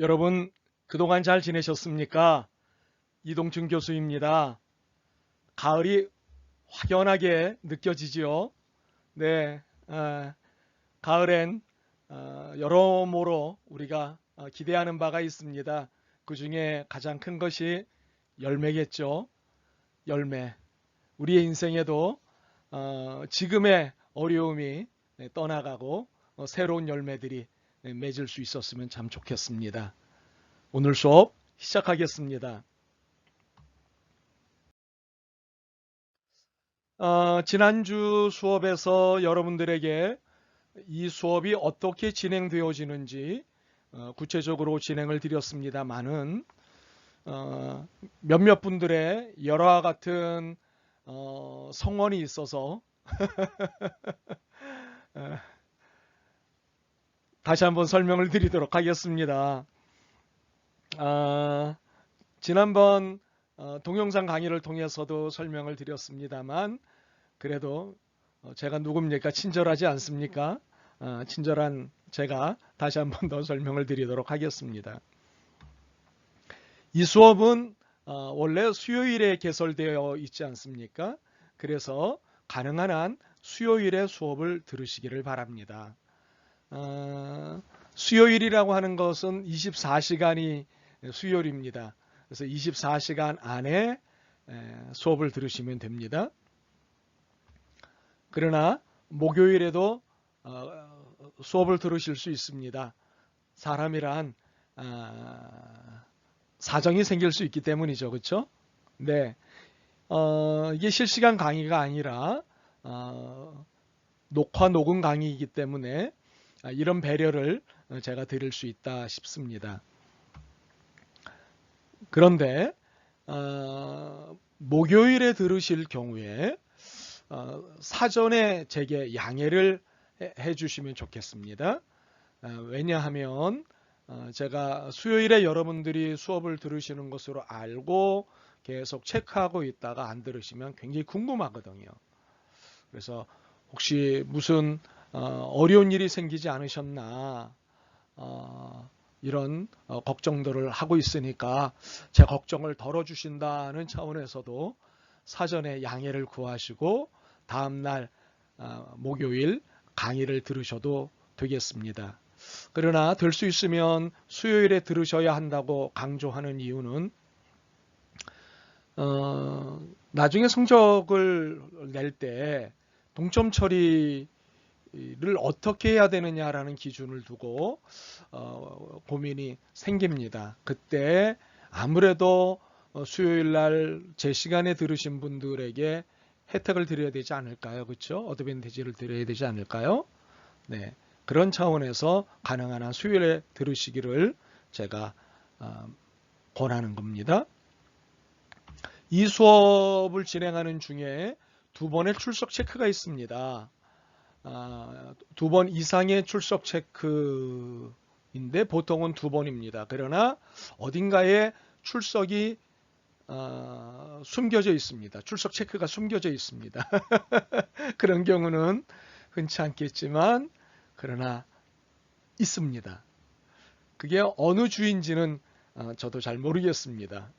여러분, 그동안 잘 지내셨습니까? 이동춘 교수입니다. 가을이 확연하게 느껴지지요? 네, 가을엔 여러모로 우리가 기대하는 바가 있습니다. 그 중에 가장 큰 것이 열매겠죠. 열매. 우리의 인생에도 지금의 어려움이 떠나가고 새로운 열매들이 맺을 수 있었으면 참 좋겠습니다. 오늘 수업 시작하겠습니다. 지난주 수업에서 여러분들에게 이 수업이 어떻게 진행되어지는지 구체적으로 진행을 드렸습니다만은 몇몇 분들의 열화 같은 성원이 있어서 어, 다시 한번 설명을 드리도록 하겠습니다. 지난번 동영상 강의를 통해서도 설명을 드렸습니다만 그래도 제가 누굽니까? 친절하지 않습니까? 친절한 제가 다시 한번 더 설명을 드리도록 하겠습니다. 이 수업은 원래 수요일에 개설되어 있지 않습니까? 그래서 가능한 한 수요일에 수업을 들으시기를 바랍니다. 수요일이라고 하는 것은 24시간이 수요일입니다. 그래서 24시간 안에 수업을 들으시면 됩니다. 그러나 목요일에도 수업을 들으실 수 있습니다. 사람이란 사정이 생길 수 있기 때문이죠. 그렇죠? 네. 이게 실시간 강의가 아니라 녹화 녹음 강의이기 때문에 이런 배려를 제가 드릴 수 있다 싶습니다. 그런데 목요일에 들으실 경우에 사전에 제게 양해를 해 주시면 좋겠습니다. 왜냐하면 제가 수요일에 여러분들이 수업을 들으시는 것으로 알고 계속 체크하고 있다가 안 들으시면 굉장히 궁금하거든요. 그래서 혹시 무슨 어려운 일이 생기지 않으셨나 이런 걱정들을 하고 있으니까 제 걱정을 덜어주신다는 차원에서도 사전에 양해를 구하시고 다음날 목요일 강의를 들으셔도 되겠습니다. 그러나 될 수 있으면 수요일에 들으셔야 한다고 강조하는 이유는 나중에 성적을 낼 때 동점 처리를 어떻게 해야 되느냐라는 기준을 두고 고민이 생깁니다. 그때 아무래도 수요일 날 제 시간에 들으신 분들에게 혜택을 드려야 되지 않을까요? 그렇죠? 어드밴티지를 드려야 되지 않을까요? 네. 그런 차원에서 가능한 한 수요일에 들으시기를 제가 권하는 겁니다. 이 수업을 진행하는 중에 두 번의 출석 체크가 있습니다. 두 번 이상의 출석 체크인데 보통은 두 번입니다. 그러나 어딘가에 출석이 숨겨져 있습니다. 출석 체크가 숨겨져 있습니다. 그런 경우는 흔치 않겠지만 그러나 있습니다. 그게 어느 주인지는 저도 잘 모르겠습니다.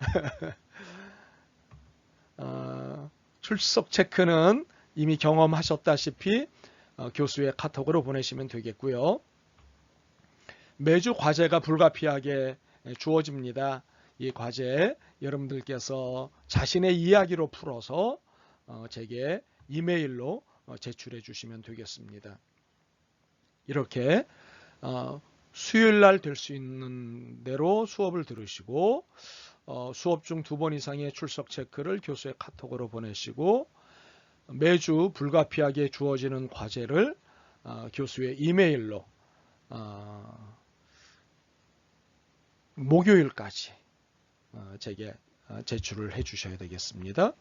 출석 체크는 이미 경험하셨다시피 교수의 카톡으로 보내시면 되겠고요. 매주 과제가 불가피하게 주어집니다. 이 과제 여러분들께서 자신의 이야기로 풀어서 제게 이메일로 제출해 주시면 되겠습니다. 이렇게 수요일 날 될 수 있는 대로 수업을 들으시고 수업 중 두 번 이상의 출석 체크를 교수의 카톡으로 보내시고 매주 불가피하게 주어지는 과제를 교수의 이메일로 목요일까지 제게 제출을 해 주셔야 되겠습니다.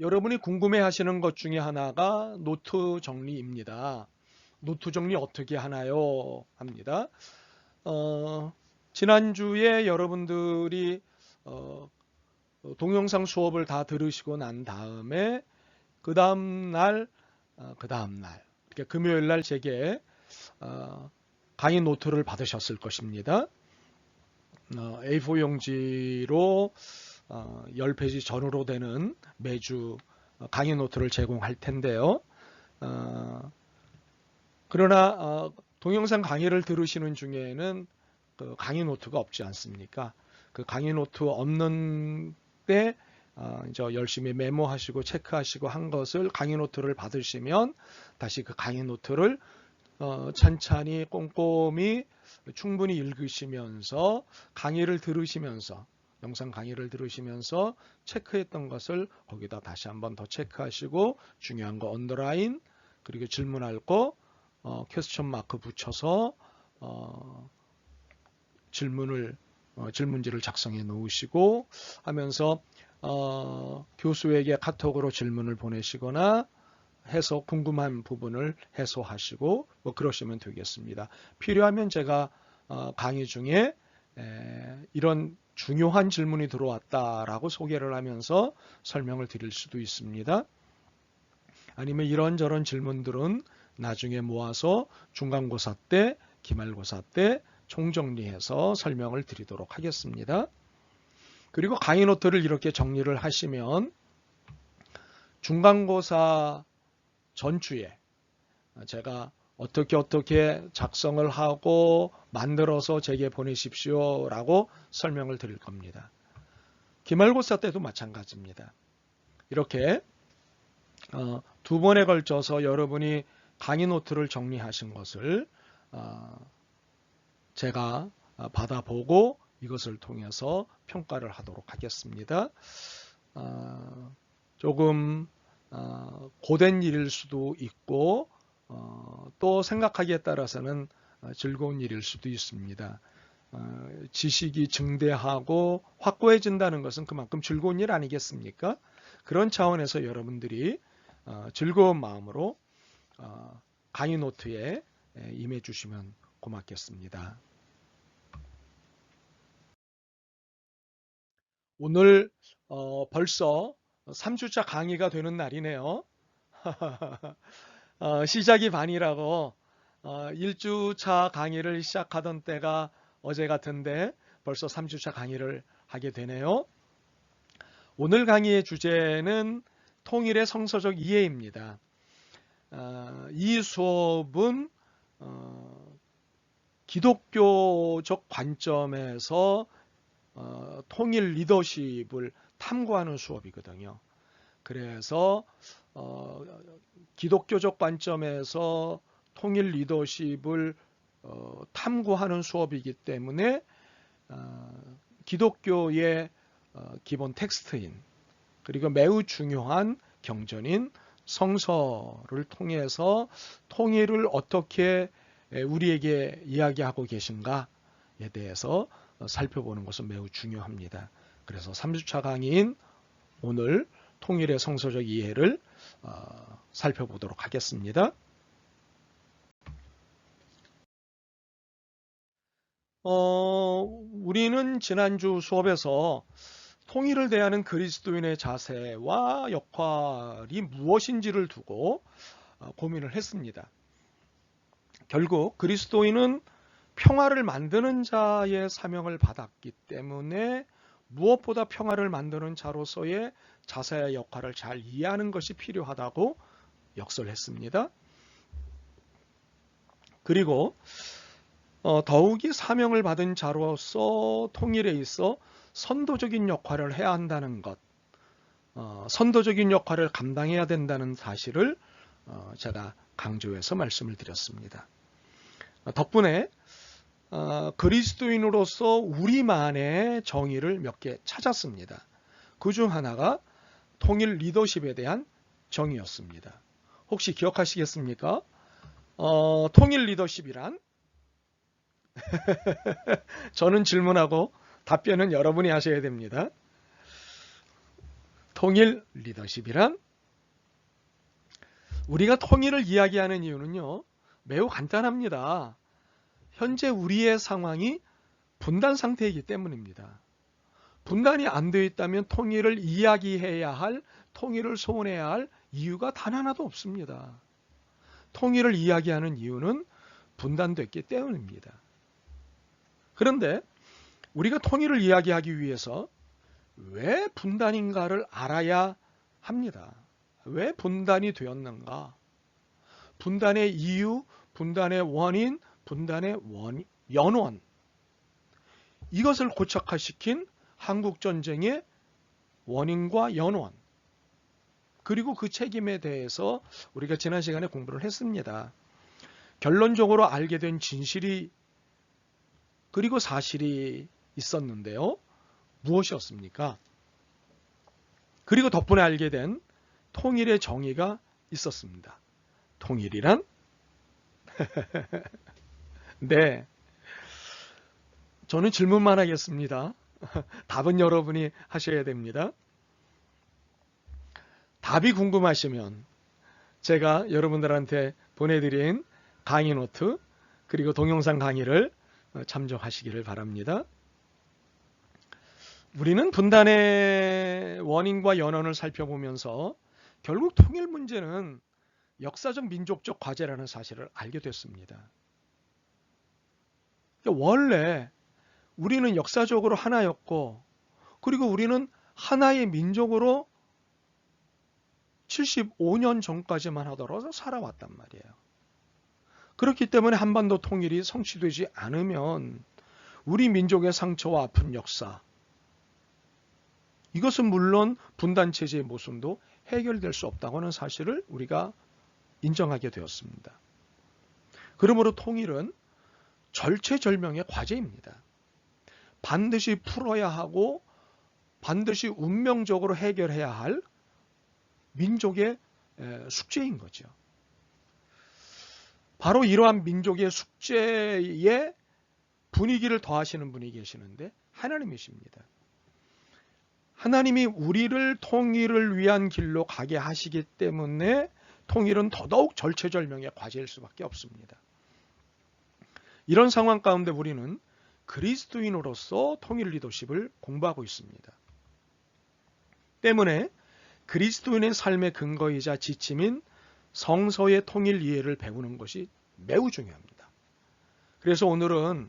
여러분이 궁금해 하시는 것 중에 하나가 노트 정리입니다. 노트 정리 어떻게 하나요? 합니다. 지난주에 여러분들이 동영상 수업을 다 들으시고 난 다음에 그 다음날 그러니까 금요일 날 제게 강의 노트를 받으셨을 것입니다. A4 용지로 10페이지 전후로 되는 매주 강의 노트를 제공할 텐데요. 그러나 동영상 강의를 들으시는 중에는 그 강의 노트가 없지 않습니까? 그 강의 노트 없는 때 이제 열심히 메모하시고 체크하시고 한 것을 강의 노트를 받으시면 다시 그 강의 노트를 천천히 꼼꼼히 충분히 읽으시면서 강의를 들으시면서 영상 강의를 들으시면서 체크했던 것을 거기다 다시 한번 더 체크하시고 중요한 거 언더라인 그리고 질문할 거 퀘스천 마크 붙여서 질문지를 작성해 놓으시고 하면서 교수에게 카톡으로 질문을 보내시거나 해서 궁금한 부분을 해소하시고 뭐 그러시면 되겠습니다. 필요하면 제가 강의 중에 이런 중요한 질문이 들어왔다라고 소개를 하면서 설명을 드릴 수도 있습니다. 아니면 이런저런 질문들은 나중에 모아서 중간고사 때, 기말고사 때 총정리해서 설명을 드리도록 하겠습니다. 그리고 강의 노트를 이렇게 정리를 하시면 중간고사 전주에 제가 어떻게 작성을 하고 만들어서 제게 보내십시오 라고 설명을 드릴 겁니다. 기말고사 때도 마찬가지입니다. 이렇게 두 번에 걸쳐서 여러분이 강의 노트를 정리하신 것을 제가 받아보고 이것을 통해서 평가를 하도록 하겠습니다. 조금 고된 일일 수도 있고 또 생각하기에 따라서는 즐거운 일일 수도 있습니다. 지식이 증대하고 확고해진다는 것은 그만큼 즐거운 일 아니겠습니까? 그런 차원에서 여러분들이 즐거운 마음으로 강의 노트에 임해 주시면 고맙겠습니다. 오늘 벌써 3주차 강의가 되는 날이네요. 시작이 반이라고 1주차 강의를 시작하던 때가 어제 같은데 벌써 3주차 강의를 하게 되네요. 오늘 강의의 주제는 통일의 성서적 이해입니다. 이 수업은 기독교적 관점에서 통일 리더십을 탐구하는 수업이거든요. 그래서 기독교적 관점에서 통일 리더십을 탐구하는 수업이기 때문에 기독교의 기본 텍스트인 그리고 매우 중요한 경전인 성서를 통해서 통일을 어떻게 우리에게 이야기하고 계신가에 대해서 살펴보는 것은 매우 중요합니다. 그래서 3주차 강의인 오늘 통일의 성서적 이해를 살펴보도록 하겠습니다. 우리는 지난주 수업에서 통일을 대하는 그리스도인의 자세와 역할이 무엇인지를 두고 고민을 했습니다. 결국 그리스도인은 평화를 만드는 자의 사명을 받았기 때문에 무엇보다 평화를 만드는 자로서의 자세의 역할을 잘 이해하는 것이 필요하다고 역설했습니다. 그리고 더욱이 사명을 받은 자로서 통일에 있어 선도적인 역할을 해야 한다는 것, 선도적인 역할을 감당해야 된다는 사실을 제가 강조해서 말씀을 드렸습니다. 덕분에 그리스도인으로서 우리만의 정의를 몇 개 찾았습니다. 그중 하나가 통일 리더십에 대한 정의였습니다. 혹시 기억하시겠습니까? 통일 리더십이란 저는 질문하고 답변은 여러분이 하셔야 됩니다. 통일 리더십이란 우리가 통일을 이야기하는 이유는요. 매우 간단합니다. 현재 우리의 상황이 분단 상태이기 때문입니다. 분단이 안 되어 있다면 통일을 이야기해야 할, 통일을 소원해야 할 이유가 단 하나도 없습니다. 통일을 이야기하는 이유는 분단됐기 때문입니다. 그런데 우리가 통일을 이야기하기 위해서 왜 분단인가를 알아야 합니다. 왜 분단이 되었는가? 분단의 이유, 분단의 원인, 분단의 연원. 이것을 고착화시킨 한국전쟁의 원인과 연원. 그리고 그 책임에 대해서 우리가 지난 시간에 공부를 했습니다. 결론적으로 알게 된 진실이 그리고 사실이 있었는데요. 무엇이었습니까? 그리고 덕분에 알게 된 통일의 정의가 있었습니다. 통일이란? 네. 저는 질문만 하겠습니다. 답은 여러분이 하셔야 됩니다. 답이 궁금하시면 제가 여러분들한테 보내드린 강의 노트 그리고 동영상 강의를 참조하시기를 바랍니다. 우리는 분단의 원인과 연원을 살펴보면서 결국 통일 문제는 역사적 민족적 과제라는 사실을 알게 됐습니다. 원래 우리는 역사적으로 하나였고 그리고 우리는 하나의 민족으로 75년 전까지만 하더라도 살아왔단 말이에요. 그렇기 때문에 한반도 통일이 성취되지 않으면 우리 민족의 상처와 아픈 역사, 이것은 물론 분단체제의 모순도 해결될 수 없다고 하는 사실을 우리가 인정하게 되었습니다. 그러므로 통일은 절체절명의 과제입니다. 반드시 풀어야 하고 반드시 운명적으로 해결해야 할 민족의 숙제인 거죠. 바로 이러한 민족의 숙제에 분위기를 더하시는 분이 계시는데 하나님이십니다. 하나님이 우리를 통일을 위한 길로 가게 하시기 때문에 통일은 더더욱 절체절명의 과제일 수밖에 없습니다. 이런 상황 가운데 우리는 그리스도인으로서 통일 리더십을 공부하고 있습니다. 때문에 그리스도인의 삶의 근거이자 지침인 성서의 통일 이해를 배우는 것이 매우 중요합니다. 그래서 오늘은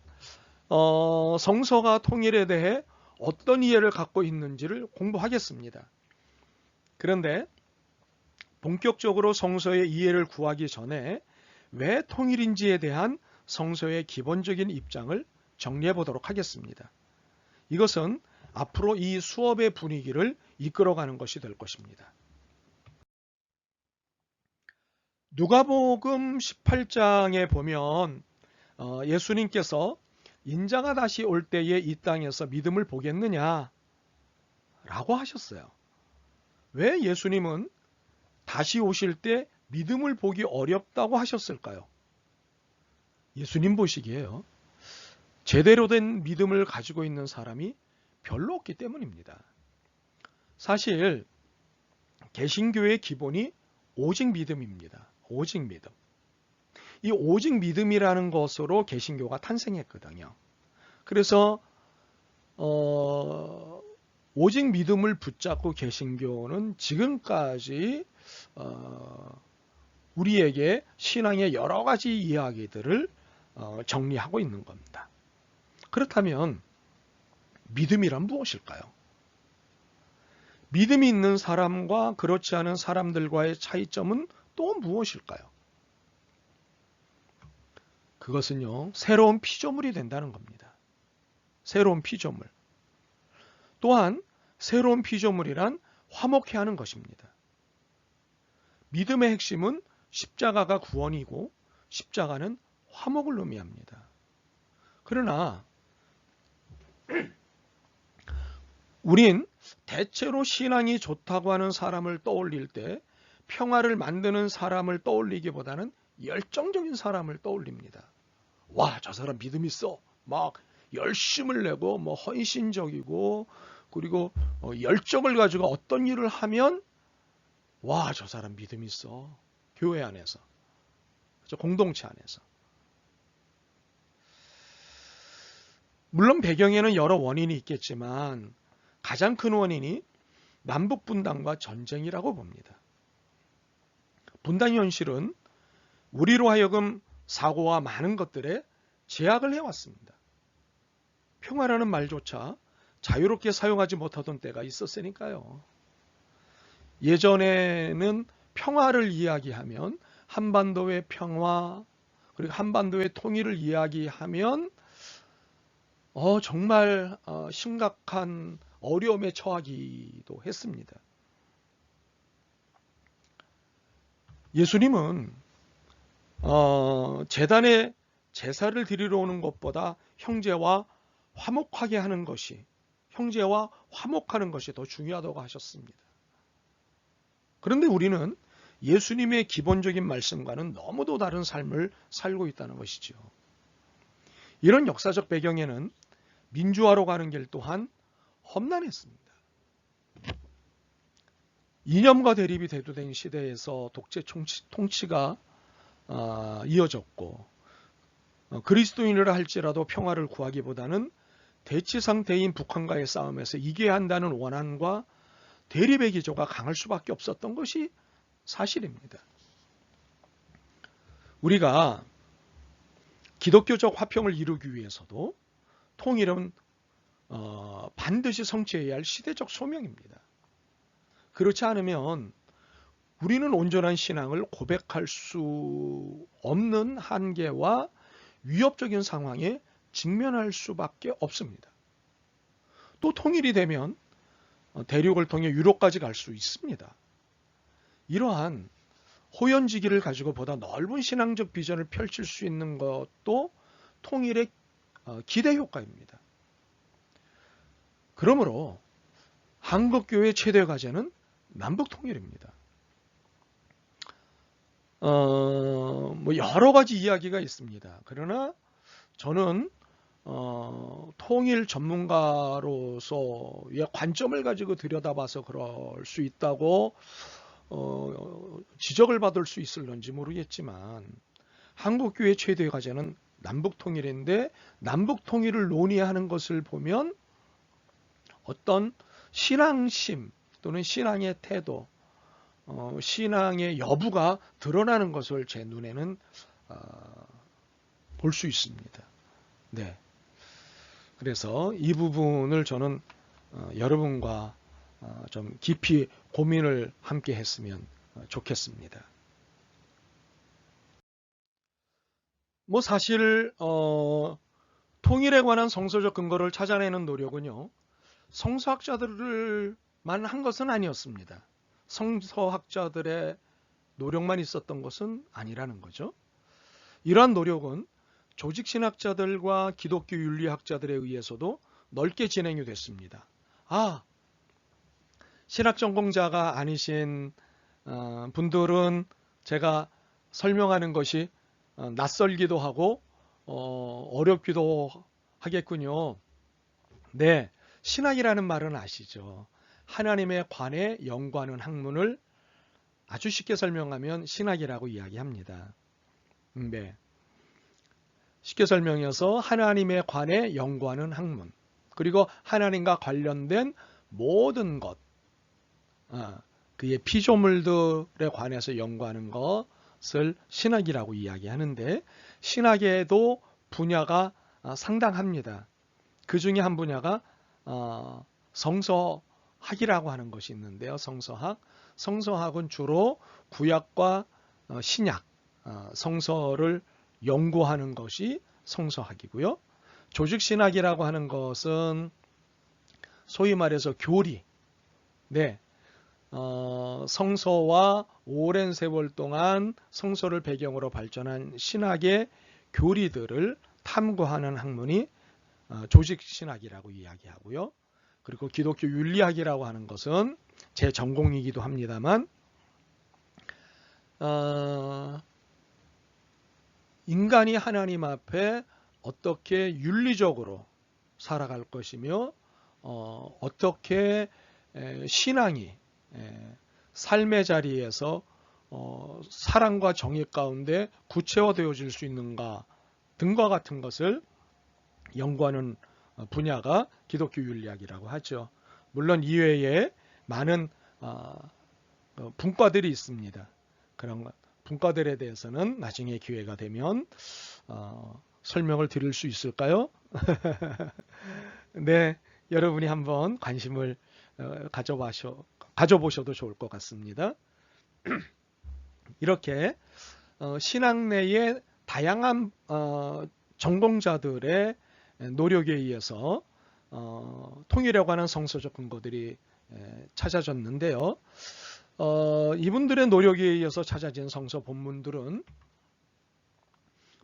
성서가 통일에 대해 어떤 이해를 갖고 있는지를 공부하겠습니다. 그런데 본격적으로 성서의 이해를 구하기 전에 왜 통일인지에 대한 성서의 기본적인 입장을 정리해 보도록 하겠습니다. 이것은 앞으로 이 수업의 분위기를 이끌어가는 것이 될 것입니다. 누가복음 18장에 보면 예수님께서 인자가 다시 올 때에 이 땅에서 믿음을 보겠느냐 라고 하셨어요. 왜 예수님은 다시 오실 때 믿음을 보기 어렵다고 하셨을까요? 예수님 보시기에요. 제대로 된 믿음을 가지고 있는 사람이 별로 없기 때문입니다. 사실 개신교의 기본이 오직 믿음입니다. 오직 믿음. 이 오직 믿음이라는 것으로 개신교가 탄생했거든요. 그래서 오직 믿음을 붙잡고 개신교는 지금까지 우리에게 신앙의 여러 가지 이야기들을 정리하고 있는 겁니다. 그렇다면 믿음이란 무엇일까요? 믿음이 있는 사람과 그렇지 않은 사람들과의 차이점은 또 무엇일까요? 그것은요, 새로운 피조물이 된다는 겁니다. 새로운 피조물. 또한 새로운 피조물이란 화목해 하는 것입니다. 믿음의 핵심은 십자가가 구원이고 십자가는 화목을 의미합니다. 그러나 우린 대체로 신앙이 좋다고 하는 사람을 떠올릴 때 평화를 만드는 사람을 떠올리기보다는 열정적인 사람을 떠올립니다. 와, 저 사람 믿음 있어. 막 열심을 내고 헌신적이고 그리고 열정을 가지고 어떤 일을 하면 와, 저 사람 믿음 있어. 교회 안에서. 공동체 안에서. 물론 배경에는 여러 원인이 있겠지만 가장 큰 원인이 남북 분단과 전쟁이라고 봅니다. 분단 현실은 우리로 하여금 사고와 많은 것들에 제약을 해왔습니다. 평화라는 말조차 자유롭게 사용하지 못하던 때가 있었으니까요. 예전에는 평화를 이야기하면 한반도의 평화 그리고 한반도의 통일을 이야기하면 정말 심각한 어려움에 처하기도 했습니다. 예수님은 제단에 제사를 드리러 오는 것보다 형제와 화목하는 것이 더 중요하다고 하셨습니다. 그런데 우리는 예수님의 기본적인 말씀과는 너무도 다른 삶을 살고 있다는 것이죠. 이런 역사적 배경에는 민주화로 가는 길 또한 험난했습니다. 이념과 대립이 대두된 시대에서 독재 통치가 이어졌고 그리스도인이라 할지라도 평화를 구하기보다는 대치 상태인 북한과의 싸움에서 이겨야 한다는 원한과 대립의 기조가 강할 수밖에 없었던 것이 사실입니다. 우리가 기독교적 화평을 이루기 위해서도 통일은 반드시 성취해야 할 시대적 소명입니다. 그렇지 않으면 우리는 온전한 신앙을 고백할 수 없는 한계와 위협적인 상황에 직면할 수밖에 없습니다. 또 통일이 되면 대륙을 통해 유럽까지 갈 수 있습니다. 이러한 호연지기를 가지고 보다 넓은 신앙적 비전을 펼칠 수 있는 것도 통일의 기대 효과입니다. 그러므로 한국교회의 최대 과제는 남북 통일입니다. 여러 가지 이야기가 있습니다. 그러나 저는 통일 전문가로서의 관점을 가지고 들여다봐서 그럴 수 있다고 지적을 받을 수 있을런지 모르겠지만 한국교회 최대의 과제는 남북통일인데 남북통일을 논의하는 것을 보면 어떤 신앙심 또는 신앙의 태도, 신앙의 여부가 드러나는 것을 제 눈에는 볼 수 있습니다. 네. 그래서 이 부분을 저는 여러분과 좀 깊이 고민을 함께 했으면 좋겠습니다. 사실 통일에 관한 성서적 근거를 찾아내는 노력은요. 성서학자들만 한 것은 아니었습니다. 성서학자들의 노력만 있었던 것은 아니라는 거죠. 이러한 노력은 조직신학자들과 기독교 윤리학자들에 의해서도 넓게 진행이 됐습니다. 신학 전공자가 아니신 분들은 제가 설명하는 것이 낯설기도 하고 어렵기도 하겠군요. 네, 신학이라는 말은 아시죠? 하나님에 관해 연구하는 학문을 아주 쉽게 설명하면 신학이라고 이야기합니다. 네. 쉽게 설명해서 하나님에 관해 연구하는 학문, 그리고 하나님과 관련된 모든 것, 그의 피조물들에 관해서 연구하는 것을 신학이라고 이야기하는데 신학에도 분야가 상당합니다. 그 중에 한 분야가 성서학이라고 하는 것이 있는데요. 성서학은 주로 구약과 신약, 성서를 연구하는 것이 성서학이고요. 조직신학이라고 하는 것은 소위 말해서 교리, 성서와 오랜 세월 동안 성서를 배경으로 발전한 신학의 교리들을 탐구하는 학문이 조직신학이라고 이야기하고요. 그리고 기독교 윤리학이라고 하는 것은 제 전공이기도 합니다만 인간이 하나님 앞에 어떻게 윤리적으로 살아갈 것이며 어떻게 신앙이 삶의 자리에서 사랑과 정의 가운데 구체화되어질 수 있는가 등과 같은 것을 연구하는 분야가 기독교 윤리학이라고 하죠. 물론 이외에 많은 분과들이 있습니다. 그런 분과들에 대해서는 나중에 기회가 되면 설명을 드릴 수 있을까요? 네, 여러분이 한번 관심을 가져보셔도 좋을 것 같습니다. 이렇게 신학 내의 다양한 전공자들의 노력에 의해서 통일에 관한 성서적 근거들이 찾아졌는데요. 이분들의 노력에 의해서 찾아진 성서 본문들은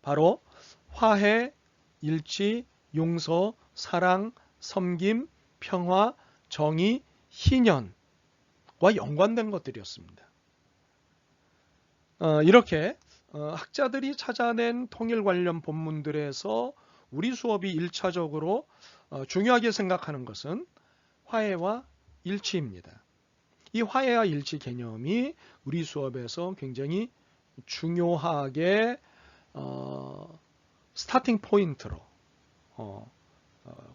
바로 화해, 일치, 용서, 사랑, 섬김, 평화, 정의, 희년과 연관된 것들이었습니다. 이렇게 학자들이 찾아낸 통일 관련 본문들에서 우리 수업이 1차적으로 중요하게 생각하는 것은 화해와 일치입니다. 이 화해와 일치 개념이 우리 수업에서 굉장히 중요하게 스타팅 포인트로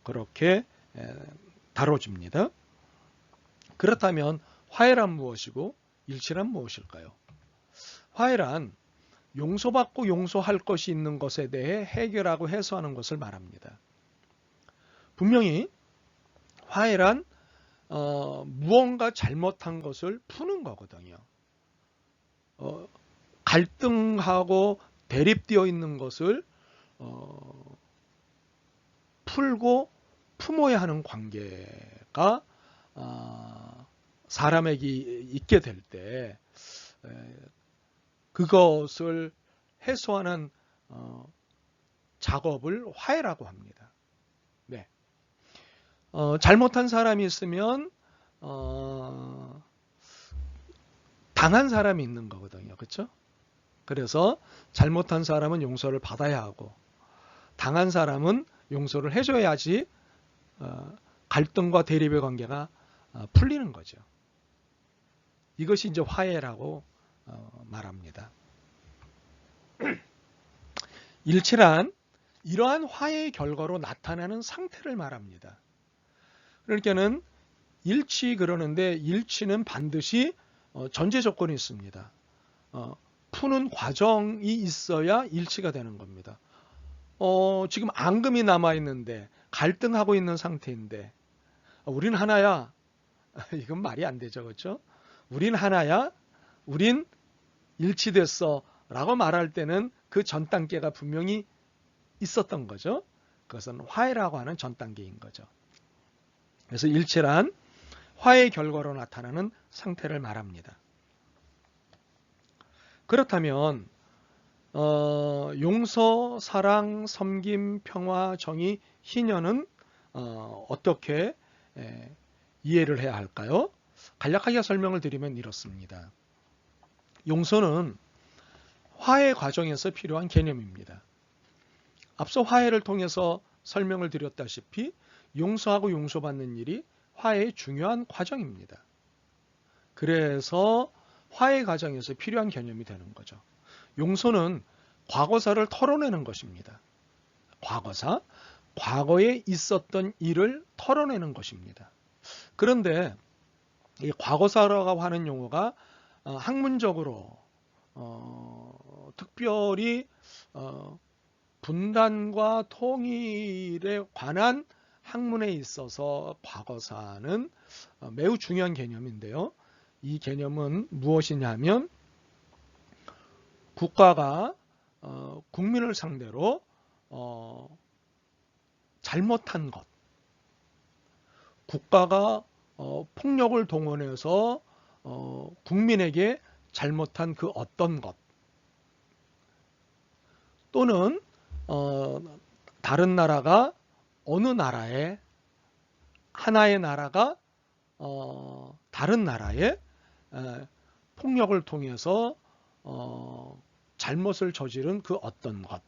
그렇게 다뤄집니다. 그렇다면 화해란 무엇이고 일치란 무엇일까요? 화해란 용서받고 용서할 것이 있는 것에 대해 해결하고 해소하는 것을 말합니다. 분명히 화해란 무언가 잘못한 것을 푸는 거거든요. 갈등하고 대립되어 있는 것을 풀고 품어야 하는 관계가 사람에게 있게 될 때 그것을 해소하는 작업을 화해라고 합니다. 네. 잘못한 사람이 있으면 당한 사람이 있는 거거든요. 그렇죠? 그래서 잘못한 사람은 용서를 받아야 하고 당한 사람은 용서를 해줘야지 갈등과 대립의 관계가 풀리는 거죠. 이것이 이제 화해라고 말합니다. 일치란 이러한 화해의 결과로 나타나는 상태를 말합니다. 그러니까는 일치 그러는데 일치는 반드시 전제 조건이 있습니다. 푸는 과정이 있어야 일치가 되는 겁니다. 지금 앙금이 남아있는데 갈등하고 있는 상태인데 우린 하나야. 이건 말이 안 되죠. 그렇죠? 우린 하나야. 우린 일치됐어 라고 말할 때는 그 전 단계가 분명히 있었던 거죠. 그것은 화해라고 하는 전 단계인 거죠. 그래서 일치란 화해의 결과로 나타나는 상태를 말합니다. 그렇다면 용서, 사랑, 섬김, 평화, 정의, 희년은 어떻게 이해를 해야 할까요? 간략하게 설명을 드리면 이렇습니다. 용서는 화해 과정에서 필요한 개념입니다. 앞서 화해를 통해서 설명을 드렸다시피 용서하고 용서받는 일이 화해의 중요한 과정입니다. 그래서 화해 과정에서 필요한 개념이 되는 거죠. 용서는 과거사를 털어내는 것입니다. 과거사, 과거에 있었던 일을 털어내는 것입니다. 그런데 이 과거사라고 하는 용어가 학문적으로 특별히 분단과 통일에 관한 학문에 있어서 과거사는 매우 중요한 개념인데요. 이 개념은 무엇이냐면 국가가 국민을 상대로 잘못한 것, 국가가 폭력을 동원해서 국민에게 잘못한 그 어떤 것 또는 다른 나라가 어느 나라에 하나의 나라가 다른 나라에 폭력을 통해서 잘못을 저지른 그 어떤 것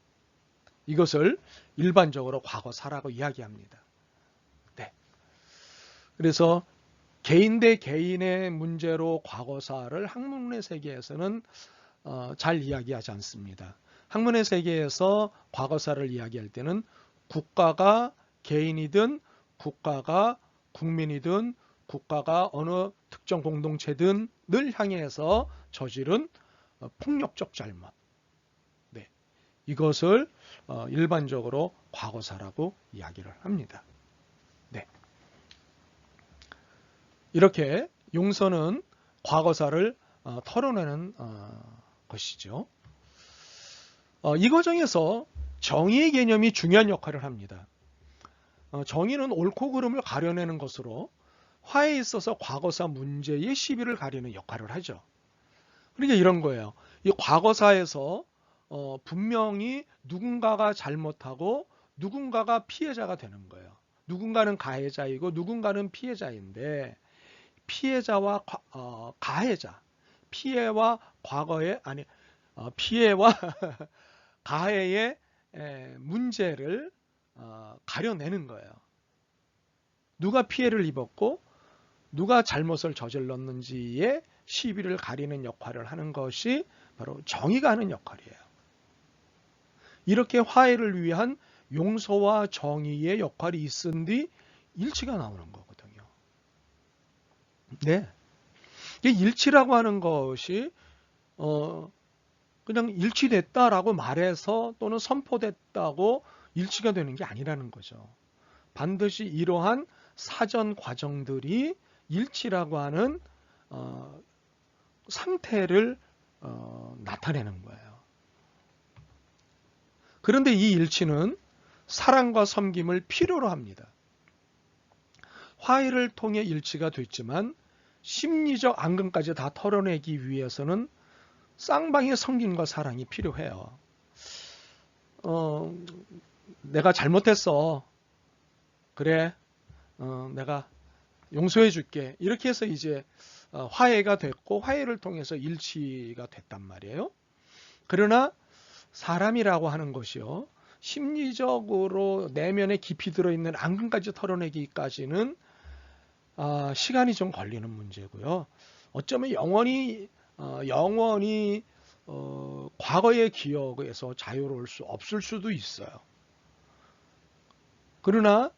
이것을 일반적으로 과거사라고 이야기합니다. 네. 그래서 개인 대 개인의 문제로 과거사를 학문의 세계에서는 잘 이야기하지 않습니다. 학문의 세계에서 과거사를 이야기할 때는 국가가 개인이든 국가가 국민이든 국가가 어느 특정 공동체든 늘 향해서 저지른 폭력적 잘못. 네. 이것을 일반적으로 과거사라고 이야기를 합니다. 네. 이렇게 용서는 과거사를 털어내는 것이죠. 이 과정에서 정의의 개념이 중요한 역할을 합니다. 정의는 옳고 그름을 가려내는 것으로 화해에 있어서 과거사 문제의 시비를 가리는 역할을 하죠. 그러니까 이런 거예요. 이 과거사에서 분명히 누군가가 잘못하고 누군가가 피해자가 되는 거예요. 누군가는 가해자이고 누군가는 피해자인데 피해자와 가해자, 피해와 과거의 아니 피해와 가해의 문제를 가려내는 거예요. 누가 피해를 입었고 누가 잘못을 저질렀는지의 시비를 가리는 역할을 하는 것이 바로 정의가 하는 역할이에요. 이렇게 화해를 위한 용서와 정의의 역할이 있은 뒤 일치가 나오는 거거든요. 네. 이 일치라고 하는 것이 그냥 일치됐다라고 말해서 또는 선포됐다고 일치가 되는 게 아니라는 거죠. 반드시 이러한 사전 과정들이 일치라고 하는 상태를 나타내는 거예요. 그런데 이 일치는 사랑과 섬김을 필요로 합니다. 화해를 통해 일치가 됐지만 심리적 앙금까지 다 털어내기 위해서는 쌍방의 섬김과 사랑이 필요해요. 내가 잘못했어. 그래. 내가 용서해 줄게. 이렇게 해서 이제 화해가 됐고 화해를 통해서 일치가 됐단 말이에요. 그러나 사람이라고 하는 것이요. 심리적으로 내면에 깊이 들어있는 앙금까지 털어내기까지는 시간이 좀 걸리는 문제고요. 어쩌면 영원히 과거의 기억에서 자유로울 수 없을 수도 있어요. 그러나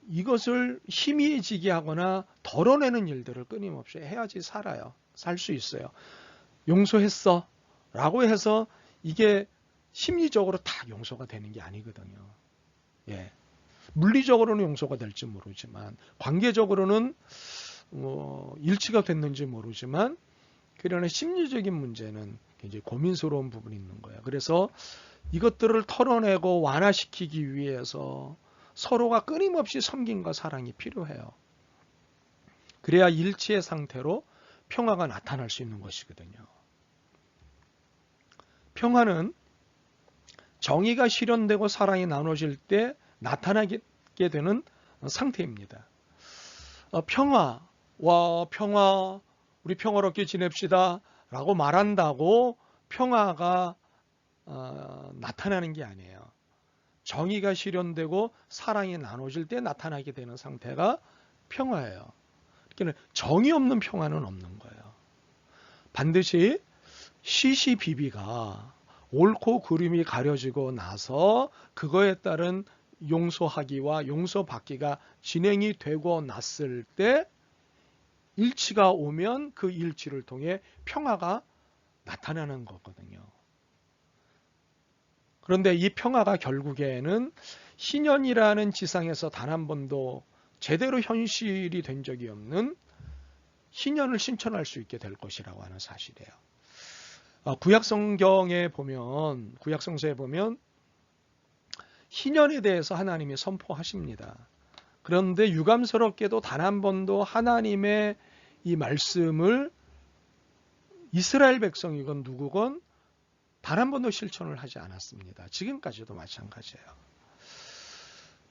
이것을 희미해지게 하거나 덜어내는 일들을 끊임없이 해야지 살 수 있어요. 용서했어 라고 해서 이게 심리적으로 다 용서가 되는 게 아니거든요. 예. 물리적으로는 용서가 될지 모르지만 관계적으로는 일치가 됐는지 모르지만 그러나 심리적인 문제는 굉장히 고민스러운 부분이 있는 거예요. 그래서 이것들을 털어내고 완화시키기 위해서 서로가 끊임없이 섬김과 사랑이 필요해요. 그래야 일치의 상태로 평화가 나타날 수 있는 것이거든요. 평화는 정의가 실현되고 사랑이 나눠질 때 나타나게 되는 상태입니다. 평화, 우리 평화롭게 지냅시다 라고 말한다고 평화가 나타나는 게 아니에요. 정의가 실현되고 사랑이 나눠질 때 나타나게 되는 상태가 평화예요. 그러니까 정의 없는 평화는 없는 거예요. 반드시 시시비비가 옳고 그름이 가려지고 나서 그거에 따른 용서하기와 용서받기가 진행이 되고 났을 때 일치가 오면 그 일치를 통해 평화가 나타나는 거거든요. 그런데 이 평화가 결국에는 희년이라는 지상에서 단 한 번도 제대로 현실이 된 적이 없는 희년을 신천할 수 있게 될 것이라고 하는 사실이에요. 구약성서에 보면 희년에 대해서 하나님이 선포하십니다. 그런데 유감스럽게도 단 한 번도 하나님의 이 말씀을 이스라엘 백성이건 누구건 단 한 번도 실천을 하지 않았습니다. 지금까지도 마찬가지예요.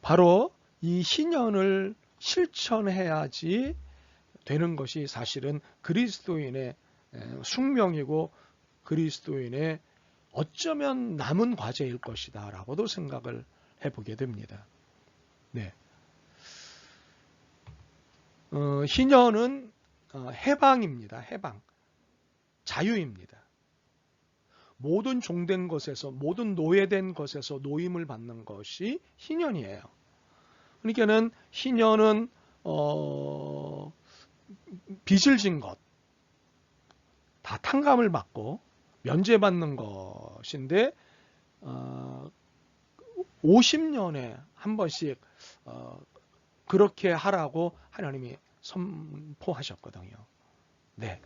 바로 이 희년을 실천해야지 되는 것이 사실은 그리스도인의 숙명이고 그리스도인의 어쩌면 남은 과제일 것이다 라고도 생각을 해보게 됩니다. 네. 희년은 해방입니다. 해방. 자유입니다. 모든 종된 것에서, 모든 노예된 것에서 노임을 받는 것이 희년이에요. 그러니까는 희년은 빚을 진 것, 다 탕감을 받고 면제받는 것인데 50년에 한 번씩 그렇게 하라고 하나님이 선포하셨거든요. 네.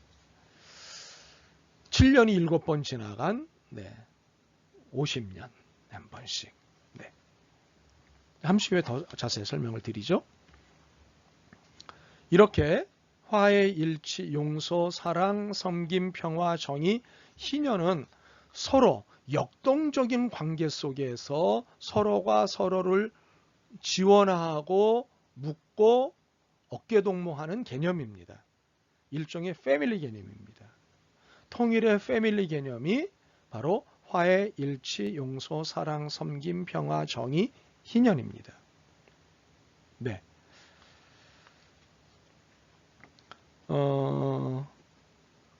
7년이 7번 지나간 50년 한 번씩. 네. 잠시 후에 더 자세히 설명을 드리죠. 이렇게 화해, 일치, 용서, 사랑, 섬김, 평화, 정의, 희년은 서로 역동적인 관계 속에서 서로가 서로를 지원하고 묻고 어깨동무하는 개념입니다. 일종의 패밀리 개념입니다. 통일의 패밀리 개념이 바로 화해, 일치, 용서, 사랑, 섬김, 평화, 정의, 희년입니다. 네.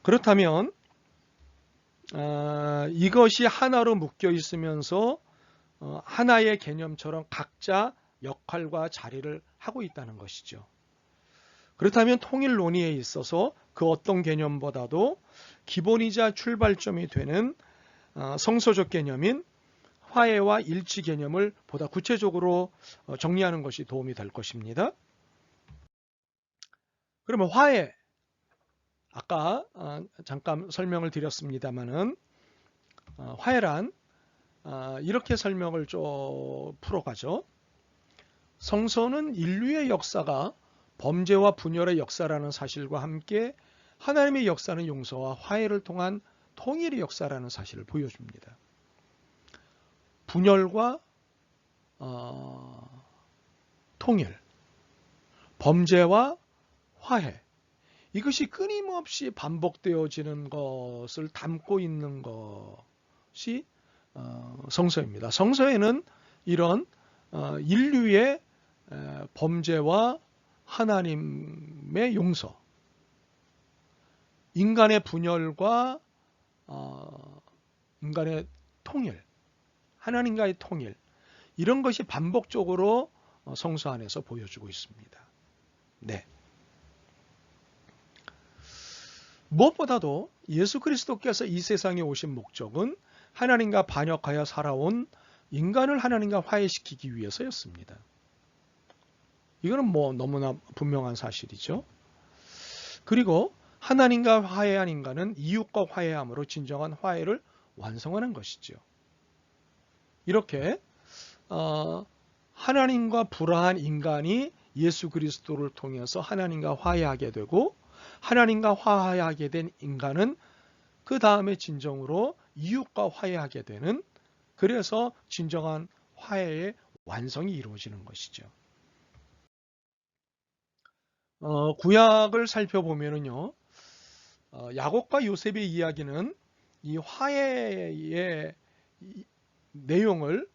그렇다면 이것이 하나로 묶여 있으면서 하나의 개념처럼 각자 역할과 자리를 하고 있다는 것이죠. 그렇다면 통일 논의에 있어서 그 어떤 개념보다도 기본이자 출발점이 되는 성서적 개념인 화해와 일치 개념을 보다 구체적으로 정리하는 것이 도움이 될 것입니다. 그러면 화해, 아까 잠깐 설명을 드렸습니다마는 화해란 이렇게 설명을 좀 풀어가죠. 성서는 인류의 역사가 범죄와 분열의 역사라는 사실과 함께 하나님의 역사는 용서와 화해를 통한 통일의 역사라는 사실을 보여줍니다. 분열과 통일, 범죄와 화해, 이것이 끊임없이 반복되어지는 것을 담고 있는 것이 성서입니다. 성서에는 이런 인류의 범죄와 하나님의 용서, 인간의 분열과 인간의 통일, 하나님과의 통일, 이런 것이 반복적으로 성서 안에서 보여주고 있습니다. 네. 무엇보다도 예수 그리스도께서 이 세상에 오신 목적은 하나님과 반역하여 살아온 인간을 하나님과 화해시키기 위해서였습니다. 이거는 너무나 분명한 사실이죠. 그리고 하나님과 화해한 인간은 이웃과 화해함으로 진정한 화해를 완성하는 것이죠. 이렇게 하나님과 불화한 인간이 예수 그리스도를 통해서 하나님과 화해하게 되고, 하나님과 화해하게 된 인간은 그 다음에 진정으로 이웃과 화해하게 되는, 그래서 진정한 화해의 완성이 이루어지는 것이죠. 구약을 살펴보면요, 야곱과 요셉의 이야기는 이 화해의 내용을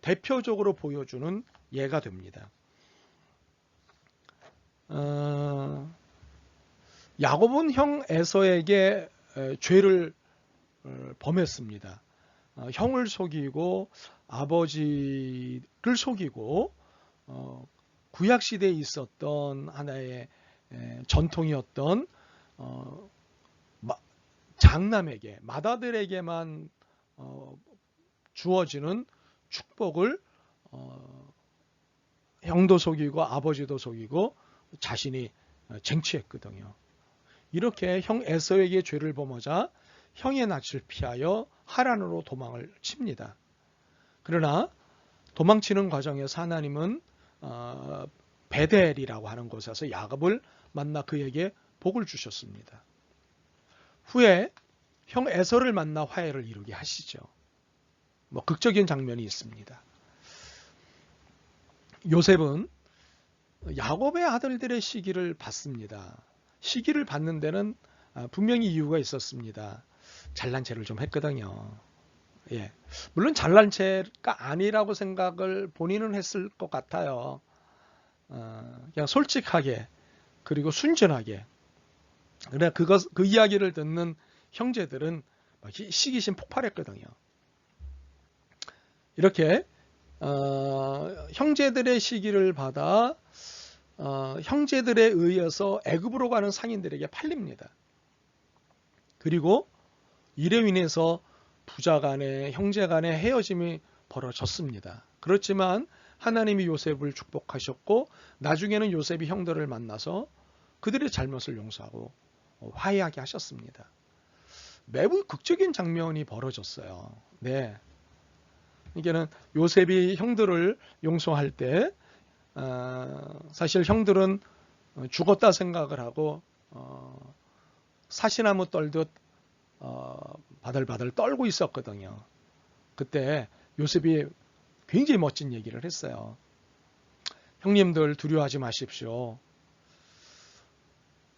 대표적으로 보여주는 예가 됩니다. 야곱은 형 에서에게 죄를 범했습니다. 형을 속이고 아버지를 속이고 구약시대에 있었던 하나의 전통이었던 장남에게, 맏아들에게만 주어지는 축복을 형도 속이고 아버지도 속이고 자신이 쟁취했거든요. 이렇게 형 에서에게 죄를 범하자 형의 낯을 피하여 하란으로 도망을 칩니다. 그러나 도망치는 과정에서 하나님은 베델이라고 하는 곳에서 야곱을 만나 그에게 복을 주셨습니다. 후에 형 에서를 만나 화해를 이루게 하시죠. 극적인 장면이 있습니다. 요셉은 야곱의 아들들의 시기를 받습니다. 시기를 받는 데는 분명히 이유가 있었습니다. 잘난 체를 좀 했거든요. 예. 물론 잘난 체가 아니라고 생각을 본인은 했을 것 같아요. 그냥 솔직하게, 그리고 순전하게. 그래 그 이야기를 듣는 형제들은 시기심 폭발했거든요. 이렇게 형제들의 시기를 받아 형제들에 의해서 애굽으로 가는 상인들에게 팔립니다. 그리고 이로 인해서 부자 간에 형제 간에 헤어짐이 벌어졌습니다. 그렇지만 하나님이 요셉을 축복하셨고 나중에는 요셉이 형들을 만나서 그들의 잘못을 용서하고 화해하게 하셨습니다. 매우 극적인 장면이 벌어졌어요. 네. 이게는 요셉이 형들을 용서할 때 사실 형들은 죽었다 생각을 하고 사시나무 떨듯 바들바들 떨고 있었거든요. 그때 요셉이 굉장히 멋진 얘기를 했어요. 형님들 두려워하지 마십시오.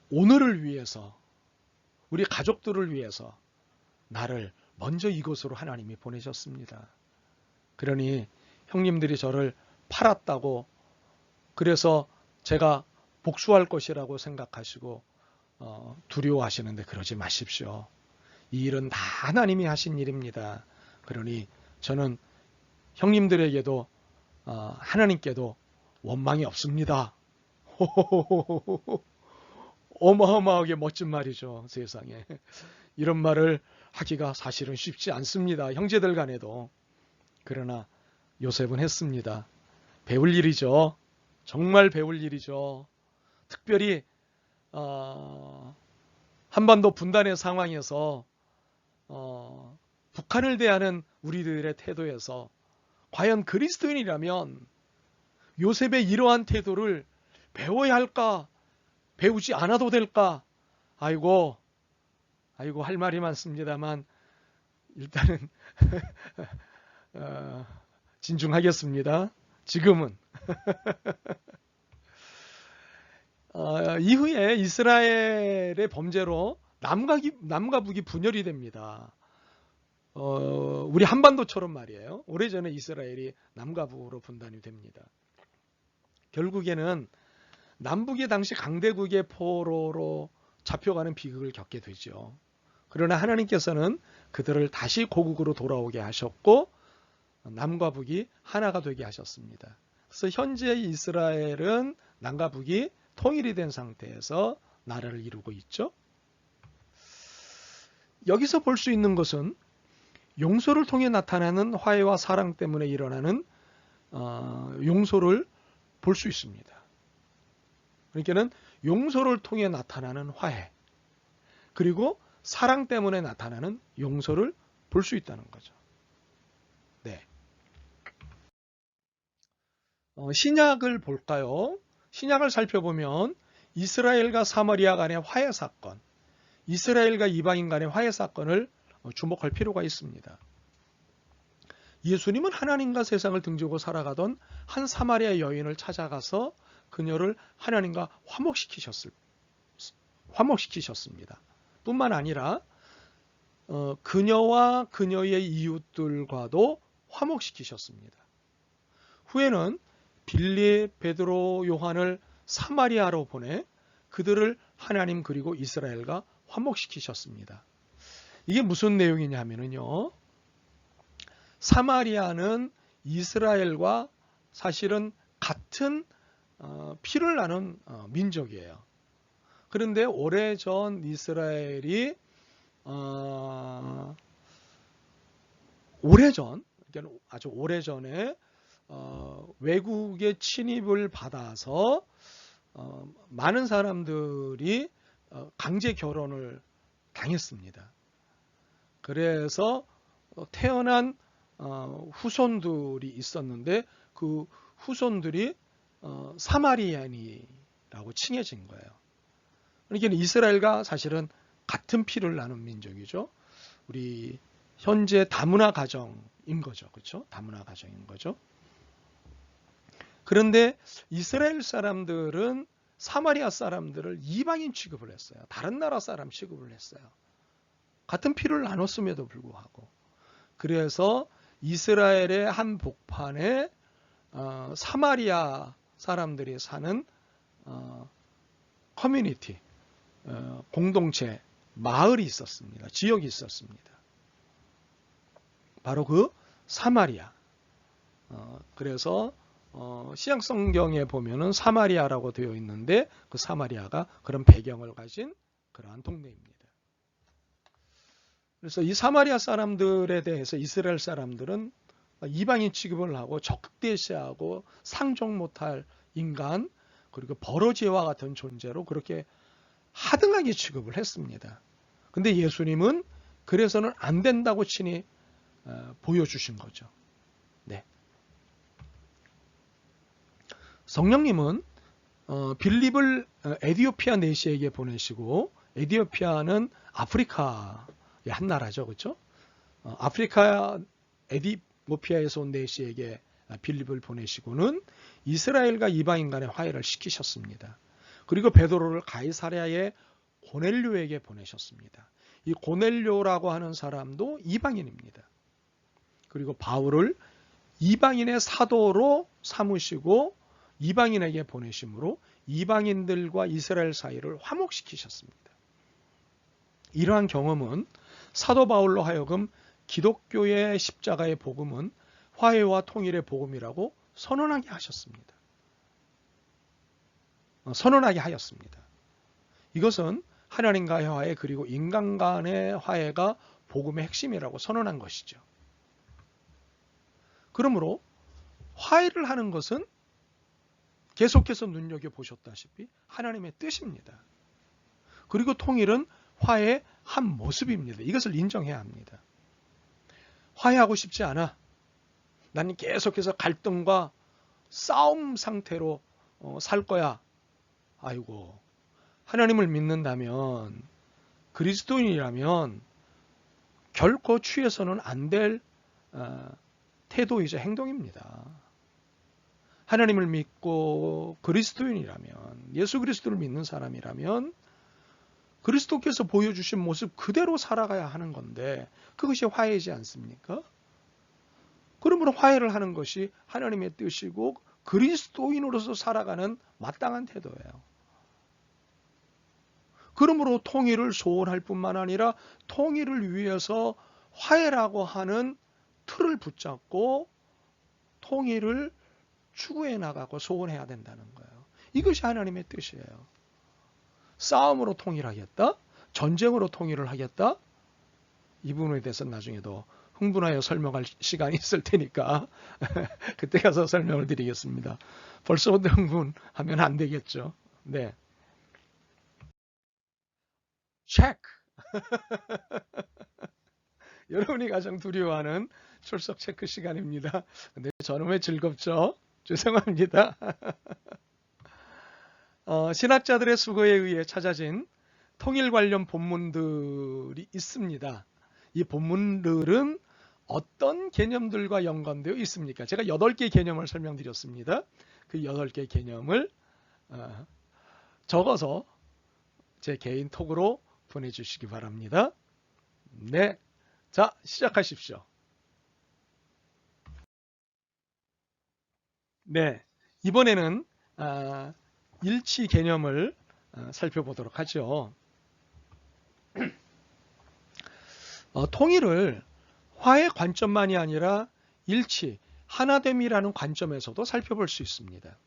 오늘을 위해서 우리 가족들을 위해서 나를 먼저 이곳으로 하나님이 보내셨습니다. 그러니 형님들이 저를 팔았다고 그래서 제가 복수할 것이라고 생각하시고 두려워하시는데 그러지 마십시오. 이 일은 다 하나님이 하신 일입니다. 그러니 저는 형님들에게도 하나님께도 원망이 없습니다. 어마어마하게 멋진 말이죠. 세상에. 이런 말을 하기가 사실은 쉽지 않습니다. 형제들 간에도. 그러나 요셉은 했습니다. 배울 일이죠. 정말 배울 일이죠. 특별히 한반도 분단의 상황에서 북한을 대하는 우리들의 태도에서 과연 그리스도인이라면 요셉의 이러한 태도를 배워야 할까? 배우지 않아도 될까? 아이고 할 말이 많습니다만 일단은 진중하겠습니다. 지금은 이후에 이스라엘의 범죄로 남과 북이 분열이 됩니다. 우리 한반도처럼 말이에요. 오래전에 이스라엘이 남과 북으로 분단이 됩니다. 결국에는 남북이 당시 강대국의 포로로 잡혀가는 비극을 겪게 되죠. 그러나 하나님께서는 그들을 다시 고국으로 돌아오게 하셨고 남과 북이 하나가 되게 하셨습니다. 그래서 현재 이스라엘은 남과 북이 통일이 된 상태에서 나라를 이루고 있죠. 여기서 볼 수 있는 것은 용서를 통해 나타나는 화해와 사랑 때문에 일어나는 용서를 볼 수 있습니다. 그러니까는 용서를 통해 나타나는 화해 그리고 사랑 때문에 나타나는 용서를 볼 수 있다는 거죠. 네. 신약을 볼까요? 신약을 살펴보면 이스라엘과 사마리아 간의 화해 사건, 이스라엘과 이방인 간의 화해 사건을 주목할 필요가 있습니다. 예수님은 하나님과 세상을 등지고 살아가던 한 사마리아 여인을 찾아가서 그녀를 하나님과 화목시키셨습니다. 뿐만 아니라 그녀와 그녀의 이웃들과도 화목시키셨습니다. 후에는 빌립, 베드로, 요한을 사마리아로 보내 그들을 하나님 그리고 이스라엘과 화목시키셨습니다. 이게 무슨 내용이냐면요. 사마리아는 이스라엘과 사실은 같은 피를 나눈 민족이에요. 그런데 오래전 이스라엘이 아주 오래전에 외국의 침입을 받아서 많은 사람들이 강제 결혼을 당했습니다. 그래서 태어난 후손들이 있었는데 그 후손들이 사마리안이라고 칭해진 거예요. 그러니까 이스라엘과 사실은 같은 피를 나눈 민족이죠. 우리 현재 다문화 가정인 거죠. 그렇죠? 다문화 가정인 거죠. 그런데 이스라엘 사람들은 사마리아 사람들을 이방인 취급을 했어요. 다른 나라 사람 취급을 했어요. 같은 피를 나눴음에도 불구하고. 그래서 이스라엘의 한 복판에 사마리아 사람들이 사는 커뮤니티, 공동체, 마을이 있었습니다. 지역이 있었습니다. 바로 그 사마리아. 그래서 신약 성경에 보면은 사마리아라고 되어 있는데 그 사마리아가 그런 배경을 가진 그러한 동네입니다. 그래서 이 사마리아 사람들에 대해서 이스라엘 사람들은 이방인 취급을 하고 적대시하고 상종 못할 인간, 그리고 버러지와 같은 존재로 그렇게 하등하게 취급을 했습니다. 근데 예수님은 그래서는 안 된다고 친히 보여주신 거죠. 네. 성령님은 빌립을 에디오피아 내시에게 보내시고, 에디오피아는 아프리카의 한 나라죠, 그렇죠? 아프리카 에디오피아에서 온 내시에게 빌립을 보내시고는 이스라엘과 이방인 간의 화해를 시키셨습니다. 그리고 베드로를 가이사랴의 고넬료에게 보내셨습니다. 이 고넬료라고 하는 사람도 이방인입니다. 그리고 바울을 이방인의 사도로 삼으시고 이방인에게 보내심으로 이방인들과 이스라엘 사이를 화목시키셨습니다. 이러한 경험은 사도 바울로 하여금 기독교의 십자가의 복음은 화해와 통일의 복음이라고 선언하게 하셨습니다. 선언하게 하였습니다. 이것은 하나님과의 화해 그리고 인간 간의 화해가 복음의 핵심이라고 선언한 것이죠. 그러므로 화해를 하는 것은 계속해서 눈여겨보셨다시피 하나님의 뜻입니다. 그리고 통일은 화해의 한 모습입니다. 이것을 인정해야 합니다. 화해하고 싶지 않아. 나는 계속해서 갈등과 싸움 상태로 살 거야. 아이고, 하나님을 믿는다면, 그리스도인이라면 결코 취해서는 안 될 태도이자 행동입니다. 하나님을 믿고 그리스도인이라면, 예수 그리스도를 믿는 사람이라면 그리스도께서 보여주신 모습 그대로 살아가야 하는 건데 그것이 화해이지 않습니까? 그러므로 화해를 하는 것이 하나님의 뜻이고 그리스도인으로서 살아가는 마땅한 태도예요. 그러므로 통일을 소원할 뿐만 아니라 통일을 위해서 화해라고 하는 틀을 붙잡고 통일을 추구해 나가고 소원해야 된다는 거예요. 이것이 하나님의 뜻이에요. 싸움으로 통일하겠다? 전쟁으로 통일을 하겠다? 이 부분에 대해서는 나중에도 흥분하여 설명할 시간이 있을 테니까 그때 가서 설명을 드리겠습니다. 벌써부터 흥분하면 안 되겠죠. 네. 체크! 여러분이 가장 두려워하는 출석 체크 시간입니다. 근데 저는 왜 즐겁죠? 죄송합니다. 신학자들의 수고에 의해 찾아진 통일 관련 본문들이 있습니다. 이 본문들은 어떤 개념들과 연관되어 있습니까? 제가 8개 개념을 설명드렸습니다. 그 8개 개념을 적어서 제 개인 톡으로 보내주시기 바랍니다. 네, 자, 시작하십시오. 네, 이번에는 일치 개념을 살펴보도록 하죠. 통일을 화해 관점만이 아니라 일치, 하나됨이라는 관점에서도 살펴볼 수 있습니다.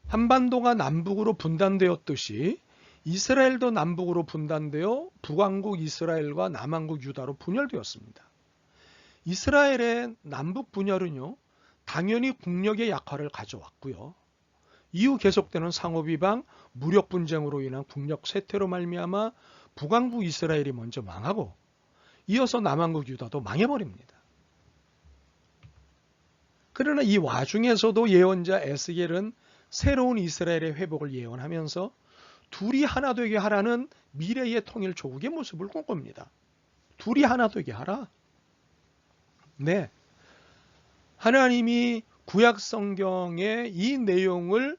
한반도가 남북으로 분단되었듯이 이스라엘도 남북으로 분단되어 북왕국 이스라엘과 남왕국 유다로 분열되었습니다. 이스라엘의 남북 분열은요, 당연히 국력의 약화를 가져왔고요. 이후 계속되는 상호비방, 무력 분쟁으로 인한 국력 쇠퇴로 말미암아 북왕국 이스라엘이 먼저 망하고 이어서 남왕국 유다도 망해버립니다. 그러나 이 와중에서도 예언자 에스겔은 새로운 이스라엘의 회복을 예언하면서 둘이 하나 되게 하라는 미래의 통일 조국의 모습을 꿈꿉니다. 둘이 하나 되게 하라. 네, 하나님이 구약 성경의 이 내용을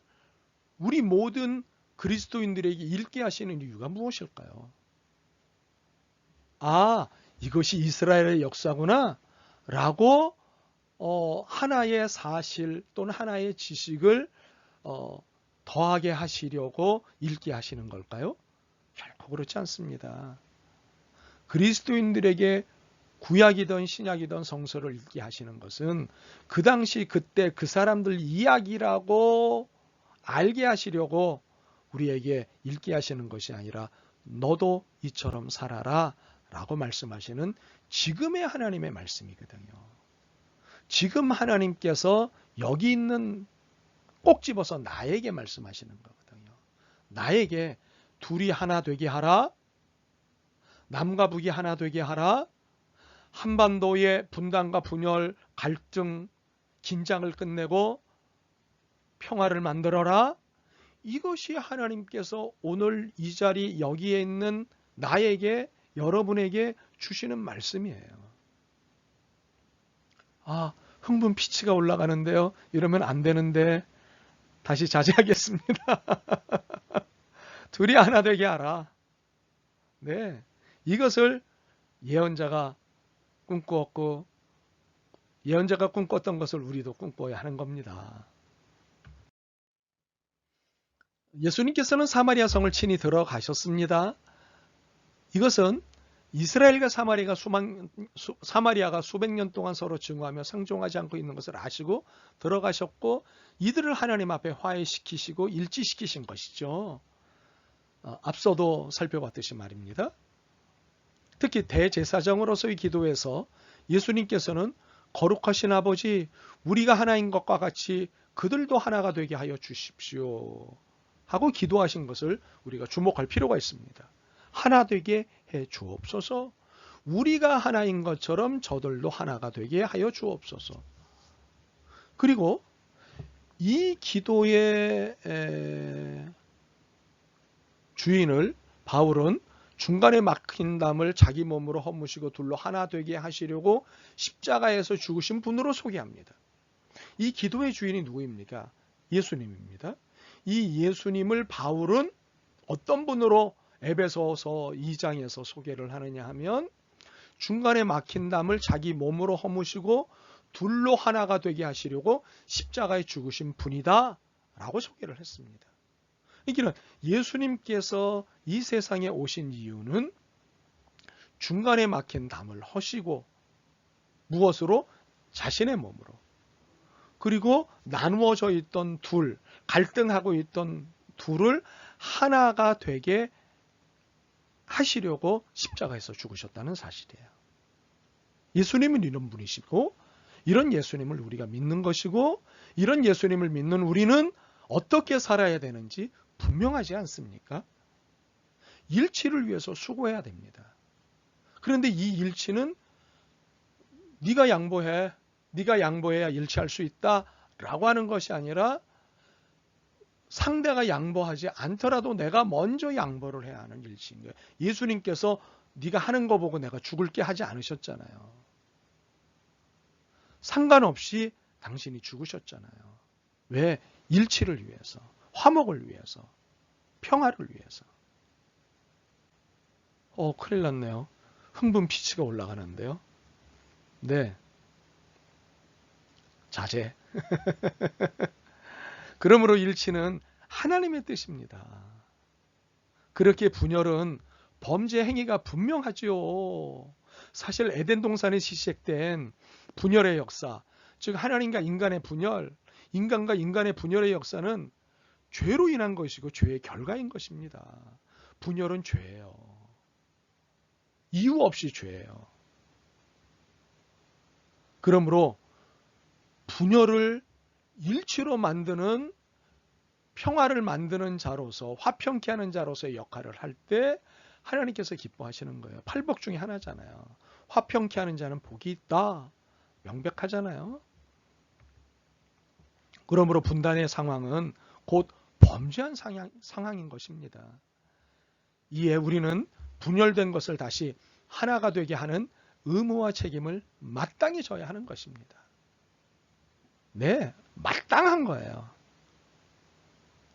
우리 모든 그리스도인들에게 읽게 하시는 이유가 무엇일까요? 아, 이것이 이스라엘의 역사구나 라고 하나의 사실 또는 하나의 지식을 더하게 하시려고 읽게 하시는 걸까요? 결코 그렇지 않습니다. 그리스도인들에게 구약이든 신약이든 성서를 읽게 하시는 것은 그 당시 그때 그 사람들 이야기라고 알게 하시려고 우리에게 읽게 하시는 것이 아니라 너도 이처럼 살아라 라고 말씀하시는 지금의 하나님의 말씀이거든요. 지금 하나님께서 여기 있는 꼭 집어서 나에게 말씀하시는 거거든요. 나에게 둘이 하나 되게 하라. 남과 북이 하나 되게 하라. 한반도의 분단과 분열, 갈등, 긴장을 끝내고 평화를 만들어라. 이것이 하나님께서 오늘 이 자리 여기에 있는 나에게, 여러분에게 주시는 말씀이에요. 아, 흥분 피치가 올라가는데요. 이러면 안 되는데 다시 자제하겠습니다. 둘이 하나 되게 하라. 네, 이것을 예언자가 꿈꾸었고 예언자가 꿈꿨던 것을 우리도 꿈꿔야 하는 겁니다. 예수님께서는 사마리아 성을 친히 들어가셨습니다. 이것은 이스라엘과 사마리아가 수백 년 동안 서로 증오하며 상종하지 않고 있는 것을 아시고 들어가셨고 이들을 하나님 앞에 화해시키시고 일치시키신 것이죠. 앞서도 살펴봤듯이 말입니다. 특히 대제사장으로서의 기도에서 예수님께서는 거룩하신 아버지, 우리가 하나인 것과 같이 그들도 하나가 되게 하여 주십시오 하고 기도하신 것을 우리가 주목할 필요가 있습니다. 하나 되게 해 주옵소서. 우리가 하나인 것처럼 저들도 하나가 되게 하여 주옵소서. 그리고 이 기도의 주인을 바울은 중간에 막힌 담을 자기 몸으로 허무시고 둘로 하나 되게 하시려고 십자가에서 죽으신 분으로 소개합니다. 이 기도의 주인이 누구입니까? 예수님입니다. 이 예수님을 바울은 어떤 분으로 에베소서 2장에서 소개를 하느냐 하면 중간에 막힌 담을 자기 몸으로 허무시고 둘로 하나가 되게 하시려고 십자가에 죽으신 분이다 라고 소개를 했습니다. 그러니까 예수님께서 이 세상에 오신 이유는 중간에 막힌 담을 허시고 무엇으로? 자신의 몸으로. 그리고 나누어져 있던 둘, 갈등하고 있던 둘을 하나가 되게 하시려고 십자가에서 죽으셨다는 사실이에요. 예수님은 이런 분이시고 이런 예수님을 우리가 믿는 것이고 이런 예수님을 믿는 우리는 어떻게 살아야 되는지 분명하지 않습니까? 일치를 위해서 수고해야 됩니다. 그런데 이 일치는 네가 양보해, 네가 양보해야 일치할 수 있다 라고 하는 것이 아니라 상대가 양보하지 않더라도 내가 먼저 양보를 해야 하는 일치인 거예요. 예수님께서 네가 하는 거 보고 내가 죽을게 하지 않으셨잖아요. 상관없이 당신이 죽으셨잖아요. 왜? 일치를 위해서, 화목을 위해서, 평화를 위해서. 큰일 났네요. 흥분 피치가 올라가는데요. 네. 자제. 그러므로 일치는 하나님의 뜻입니다. 그렇게 분열은 범죄 행위가 분명하지요. 사실 에덴 동산에 시작된 분열의 역사, 즉 하나님과 인간의 분열, 인간과 인간의 분열의 역사는 죄로 인한 것이고 죄의 결과인 것입니다. 분열은 죄예요. 이유 없이 죄예요. 그러므로 분열을 일치로 만드는, 평화를 만드는 자로서, 화평케 하는 자로서의 역할을 할 때 하나님께서 기뻐하시는 거예요. 팔복 중에 하나잖아요. 화평케 하는 자는 복이 있다. 명백하잖아요. 그러므로 분단의 상황은 곧 범죄한 상황인 것입니다. 이에 우리는 분열된 것을 다시 하나가 되게 하는 의무와 책임을 마땅히 져야 하는 것입니다. 네, 마땅한 거예요.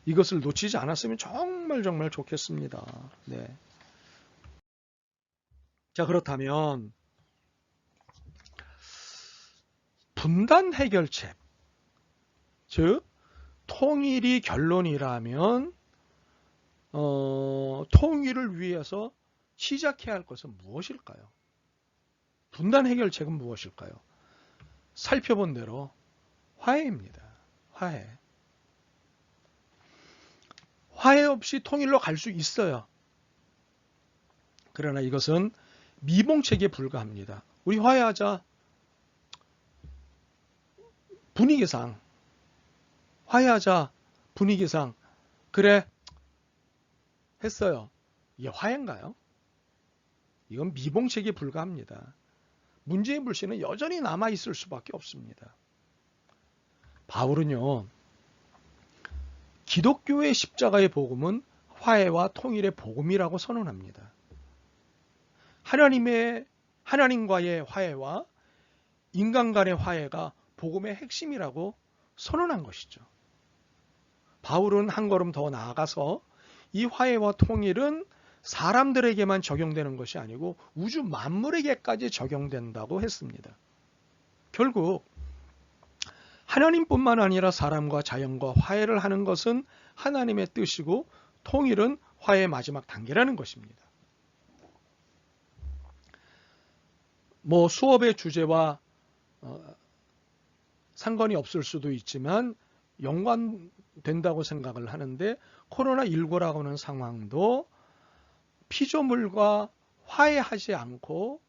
이것을 놓치지 않았으면 정말 좋겠습니다. 네. 자, 그렇다면 분단 해결책, 즉 통일이 결론이라면 통일을 위해서 시작해야 할 것은 무엇일까요? 분단 해결책은 무엇일까요? 살펴본 대로 화해입니다. 화해. 화해 없이 통일로 갈 수 있어요. 그러나 이것은 미봉책에 불과합니다. 우리 화해하자. 분위기상 화해하자. 분위기상 그래 했어요. 이게 화해인가요? 이건 미봉책에 불과합니다. 문재인 불씨는 여전히 남아있을 수밖에 없습니다. 바울은요, 기독교의 십자가의 복음은 화해와 통일의 복음이라고 선언합니다. 하나님과의 화해와 인간 간의 화해가 복음의 핵심이라고 선언한 것이죠. 바울은 한 걸음 더 나아가서 이 화해와 통일은 사람들에게만 적용되는 것이 아니고 우주 만물에게까지 적용된다고 했습니다. 결국 하나님뿐만 아니라 사람과 자연과 화해를 하는 것은 하나님의 뜻이고 통일은 화해의 마지막 단계라는 것입니다. 수업의 주제와 상관이 없을 수도 있지만 연관된다고 생각을 하는데 코로나19라고 하는 상황도 피조물과 화해하지 않고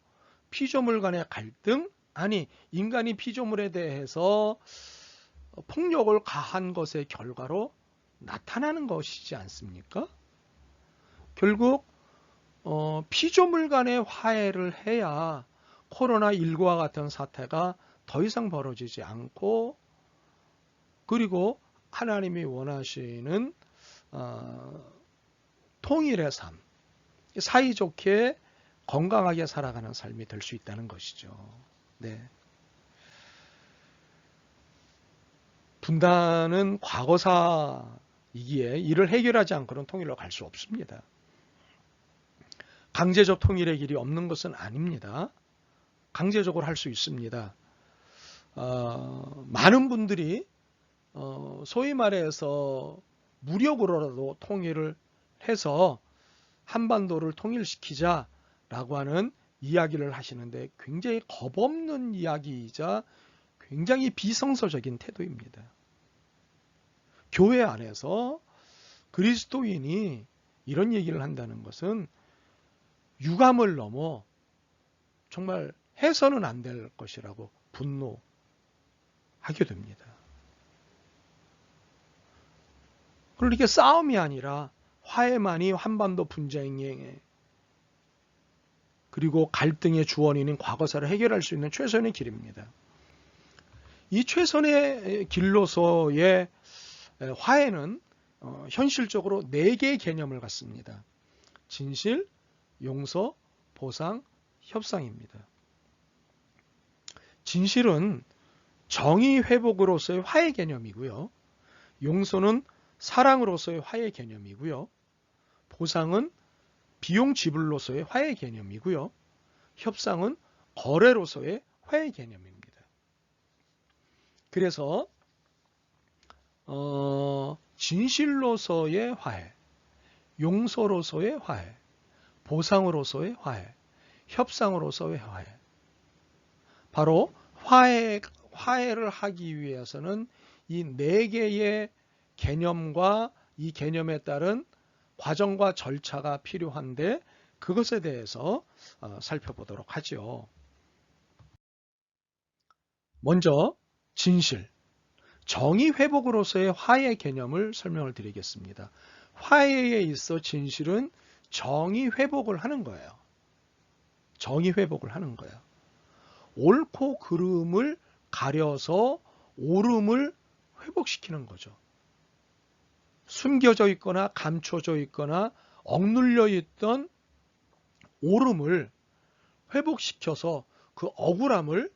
피조물 간의 갈등, 인간이 피조물에 대해서 폭력을 가한 것의 결과로 나타나는 것이지 않습니까? 결국 피조물 간의 화해를 해야 코로나19와 같은 사태가 더 이상 벌어지지 않고 그리고 하나님이 원하시는 통일의 삶, 사이좋게 건강하게 살아가는 삶이 될 수 있다는 것이죠. 네. 분단은 과거사이기에 이를 해결하지 않고는 통일로 갈 수 없습니다. 강제적 통일의 길이 없는 것은 아닙니다. 강제적으로 할 수 있습니다. 많은 분들이 소위 말해서 무력으로라도 통일을 해서 한반도를 통일시키자라고 하는 이야기를 하시는데 굉장히 겁없는 이야기이자 굉장히 비성서적인 태도입니다. 교회 안에서 그리스도인이 이런 얘기를 한다는 것은 유감을 넘어 정말 해서는 안 될 것이라고 분노하게 됩니다. 그러니까 싸움이 아니라 화해만이 한반도 분쟁에 그리고 갈등의 주원인인 과거사를 해결할 수 있는 최선의 길입니다. 이 최선의 길로서의 화해는 현실적으로 4개의 개념을 갖습니다. 진실, 용서, 보상, 협상입니다. 진실은 정의 회복으로서의 화해 개념이고요. 용서는 사랑으로서의 화해 개념이고요. 보상은 비용 지불로서의 화해 개념이고요. 협상은 거래로서의 화해 개념입니다. 그래서 진실로서의 화해, 용서로서의 화해, 보상으로서의 화해, 협상으로서의 화해. 바로 화해를 하기 위해서는 이 4개의 개념과 이 개념에 따른 과정과 절차가 필요한데 그것에 대해서 살펴보도록 하죠. 먼저 진실, 정의 회복으로서의 화해 개념을 설명을 드리겠습니다. 화해에 있어 진실은 정의 회복을 하는 거예요. 정의 회복을 하는 거예요. 옳고 그름을 가려서 옳음을 회복시키는 거죠. 숨겨져 있거나 감춰져 있거나 억눌려 있던 옳음을 회복시켜서 그 억울함을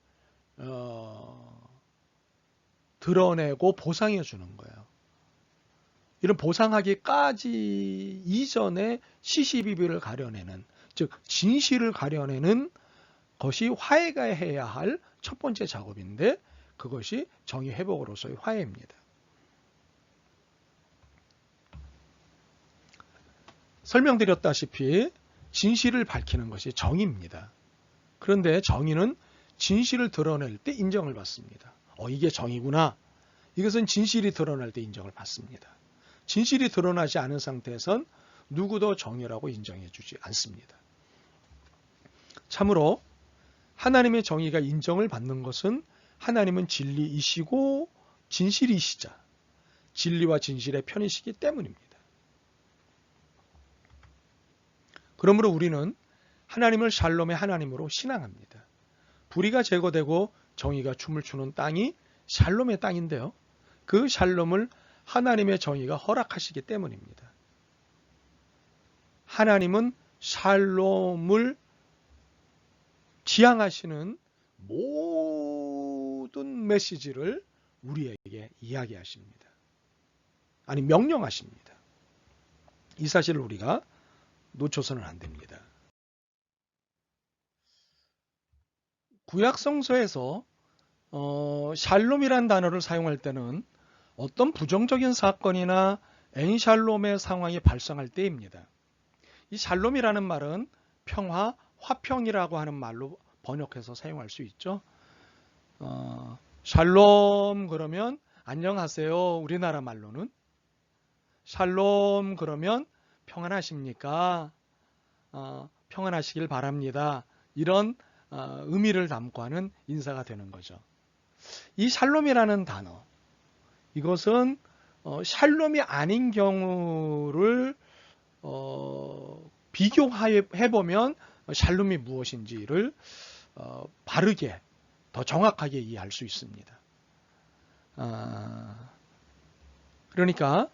드러내고 보상해 주는 거예요. 이런 보상하기까지 이전에 시시비비를 가려내는, 즉 진실을 가려내는 것이 화해가 해야 할 첫 번째 작업인데 그것이 정의 회복으로서의 화해입니다. 설명드렸다시피 진실을 밝히는 것이 정의입니다. 그런데 정의는 진실을 드러낼 때 인정을 받습니다. 이게 정의구나. 이것은 진실이 드러날 때 인정을 받습니다. 진실이 드러나지 않은 상태에선 누구도 정의라고 인정해 주지 않습니다. 참으로 하나님의 정의가 인정을 받는 것은 하나님은 진리이시고 진실이시자 진리와 진실의 편이시기 때문입니다. 그러므로 우리는 하나님을 샬롬의 하나님으로 신앙합니다. 불의가 제거되고 정의가 춤을 추는 땅이 샬롬의 땅인데요. 그 샬롬을 하나님의 정의가 허락하시기 때문입니다. 하나님은 샬롬을 지향하시는 모든 메시지를 우리에게 이야기하십니다. 아니, 명령하십니다. 이 사실을 우리가 놓쳐서는 안 됩니다. 구약성서에서 샬롬이란 단어를 사용할 때는 어떤 부정적인 사건이나 엔샬롬의 상황이 발생할 때입니다. 이 샬롬이라는 말은 평화, 화평이라고 하는 말로 번역해서 사용할 수 있죠. 샬롬 그러면 안녕하세요. 우리나라 말로는 샬롬 그러면 평안하십니까? 평안하시길 바랍니다. 이런 의미를 담고 하는 인사가 되는 거죠. 이 샬롬이라는 단어, 이것은 샬롬이 아닌 경우를 비교해보면 샬롬이 무엇인지를 바르게 더 정확하게 이해할 수 있습니다. 그러니까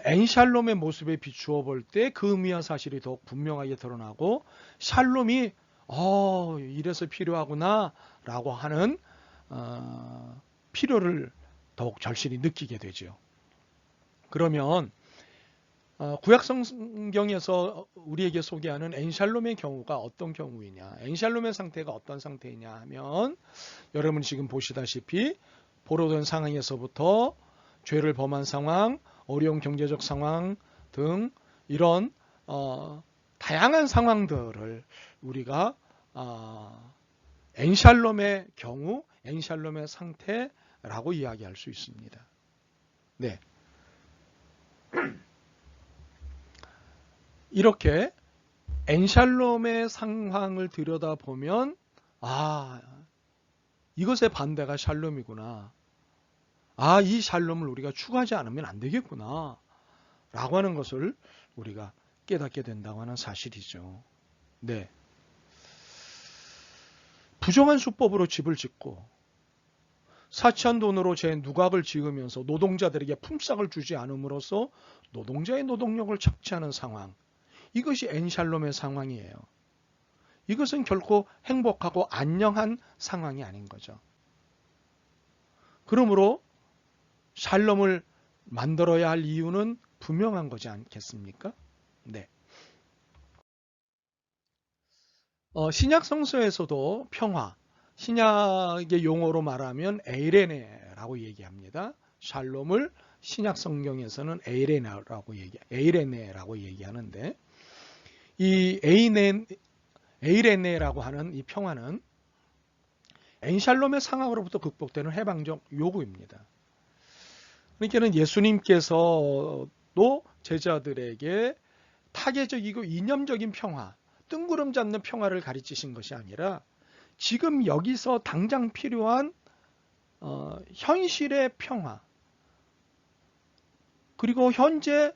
엔샬롬의 모습에 비추어 볼 때 그 의미와 사실이 더욱 분명하게 드러나고 샬롬이 이래서 필요하구나 라고 하는 필요를 더욱 절실히 느끼게 되죠. 그러면 구약 성경에서 우리에게 소개하는 엔샬롬의 경우가 어떤 경우이냐, 엔샬롬의 상태가 어떤 상태이냐 하면 여러분 지금 보시다시피 포로된 상황에서부터 죄를 범한 상황, 어려운 경제적 상황 등 이런 다양한 상황들을 우리가 엔샬롬의 경우, 엔샬롬의 상태라고 이야기할 수 있습니다. 네. 이렇게 엔샬롬의 상황을 들여다보면 이것의 반대가 샬롬이구나. 이 샬롬을 우리가 추구하지 않으면 안 되겠구나 라고 하는 것을 우리가 깨닫게 된다고 하는 사실이죠. 네. 부정한 수법으로 집을 짓고 사치한 돈으로 제 누각을 지으면서 노동자들에게 품삯을 주지 않음으로써 노동자의 노동력을 착취하는 상황, 이것이 엔샬롬의 상황이에요. 이것은 결코 행복하고 안녕한 상황이 아닌 거죠. 그러므로 샬롬을 만들어야 할 이유는 분명한 거지 않겠습니까? 네. 신약 성서에서도 평화, 신약의 용어로 말하면 에이레네라고 얘기합니다. 샬롬을 신약 성경에서는 에이레네라고 얘기하는데, 이 에이레네라고 하는 이 평화는 엔샬롬의 상황으로부터 극복되는 해방적 요구입니다. 그러니까는 예수님께서도 제자들에게 타계적이고 이념적인 평화, 뜬구름 잡는 평화를 가르치신 것이 아니라 지금 여기서 당장 필요한 현실의 평화, 그리고 현재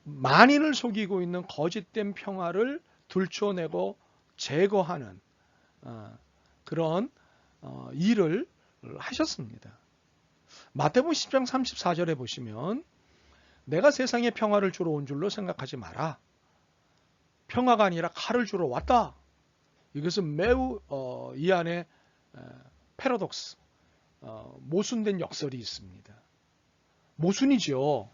만인을 속이고 있는 거짓된 평화를 들춰내고 제거하는 그런 일을 하셨습니다. 마태복음 10장 34절에 보시면 내가 세상에 평화를 주러 온 줄로 생각하지 마라. 평화가 아니라 칼을 주러 왔다. 이것은 매우 이 안에 패러독스, 모순된 역설이 있습니다. 모순이죠.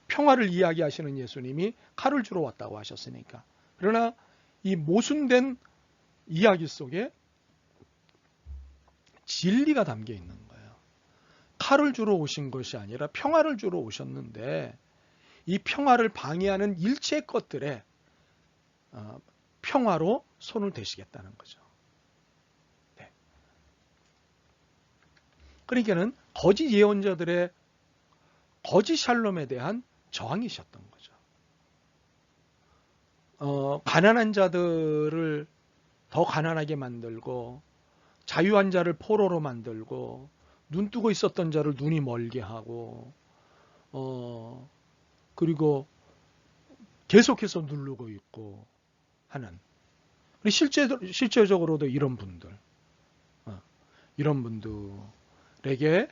평화를 이야기하시는 예수님이 칼을 주러 왔다고 하셨으니까. 그러나 이 모순된 이야기 속에 진리가 담겨 있는 거예요. 칼을 주러 오신 것이 아니라 평화를 주러 오셨는데 이 평화를 방해하는 일체 것들에 평화로 손을 대시겠다는 거죠. 네. 그러니까는 거짓 예언자들의 거짓 샬롬에 대한 저항이셨던 거죠. 가난한 자들을 더 가난하게 만들고 자유한 자를 포로로 만들고 눈 뜨고 있었던 자를 눈이 멀게 하고 그리고 계속해서 누르고 있고 하는 실제적으로도 이런 분들에게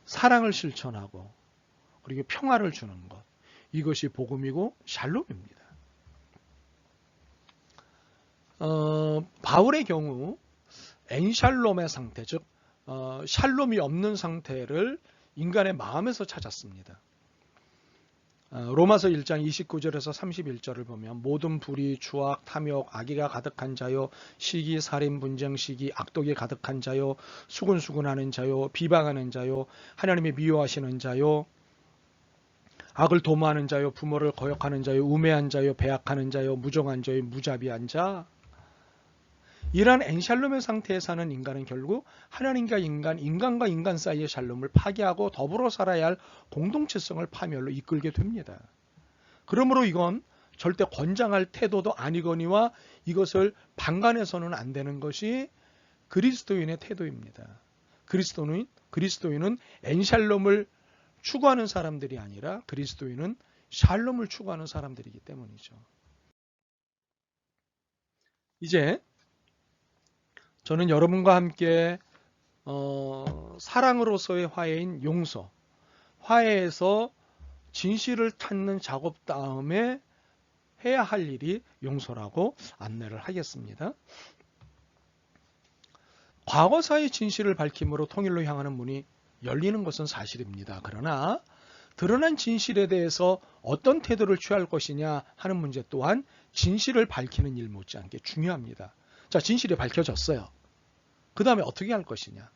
사랑을 실천하고 그리고 평화를 주는 것, 이것이 복음이고 샬롬입니다. 바울의 경우 엔샬롬의 상태, 즉 샬롬이 없는 상태를 인간의 마음에서 찾았습니다. 로마서 1장 29절에서 31절을 보면 모든 불의, 추악, 탐욕, 악의가 가득한 자요, 시기, 살인, 분쟁, 시기, 악독이 가득한 자요, 수군수군하는 자요, 비방하는 자요, 하나님이 미워하시는 자요, 악을 도모하는 자요, 부모를 거역하는 자요, 우매한 자요, 배악하는 자요, 무정한 자요, 무자비한 자. 이러한 엔샬롬의 상태에 사는 인간은 결국 하나님과 인간과 인간 사이의 샬롬을 파괴하고 더불어 살아야 할 공동체성을 파멸로 이끌게 됩니다. 그러므로 이건 절대 권장할 태도도 아니거니와 이것을 방관해서는 안 되는 것이 그리스도인의 태도입니다. 그리스도인은 엔샬롬을 추구하는 사람들이 아니라 그리스도인은 샬롬을 추구하는 사람들이기 때문이죠. 이제 저는 여러분과 함께 사랑으로서의 화해인 용서, 화해에서 진실을 찾는 작업 다음에 해야 할 일이 용서라고 안내를 하겠습니다. 과거사의 진실을 밝힘으로 통일로 향하는 문이 열리는 것은 사실입니다. 그러나 드러난 진실에 대해서 어떤 태도를 취할 것이냐 하는 문제 또한 진실을 밝히는 일 못지않게 중요합니다. 자, 진실이 밝혀졌어요. 그 다음에 어떻게 할 것이냐.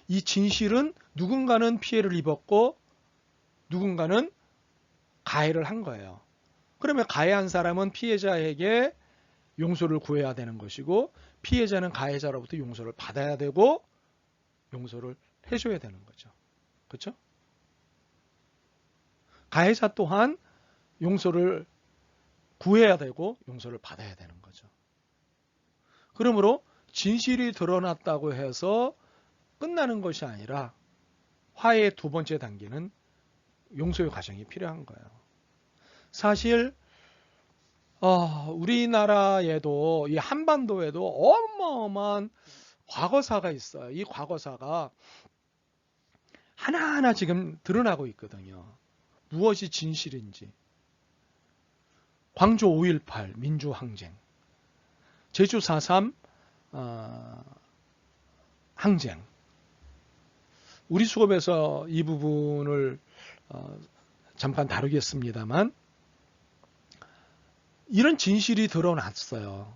이 진실은 누군가는 피해를 입었고 누군가는 가해를 한 거예요. 그러면 가해한 사람은 피해자에게 용서를 구해야 되는 것이고 피해자는 가해자로부터 용서를 받아야 되고 용서를 해줘야 되는 거죠. 그렇죠? 가해자 또한 용서를 구해야 되고 용서를 받아야 되는 거죠. 그러므로 진실이 드러났다고 해서 끝나는 것이 아니라 화해의 두 번째 단계는 용서의 과정이 필요한 거예요. 사실 우리나라에도 이 한반도에도 어마어마한 과거사가 있어요. 이 과거사가 하나하나 지금 드러나고 있거든요. 무엇이 진실인지. 광주 5.18 민주항쟁, 제주 4.3 항쟁. 우리 수업에서 이 부분을 잠깐 다루겠습니다만 이런 진실이 드러났어요.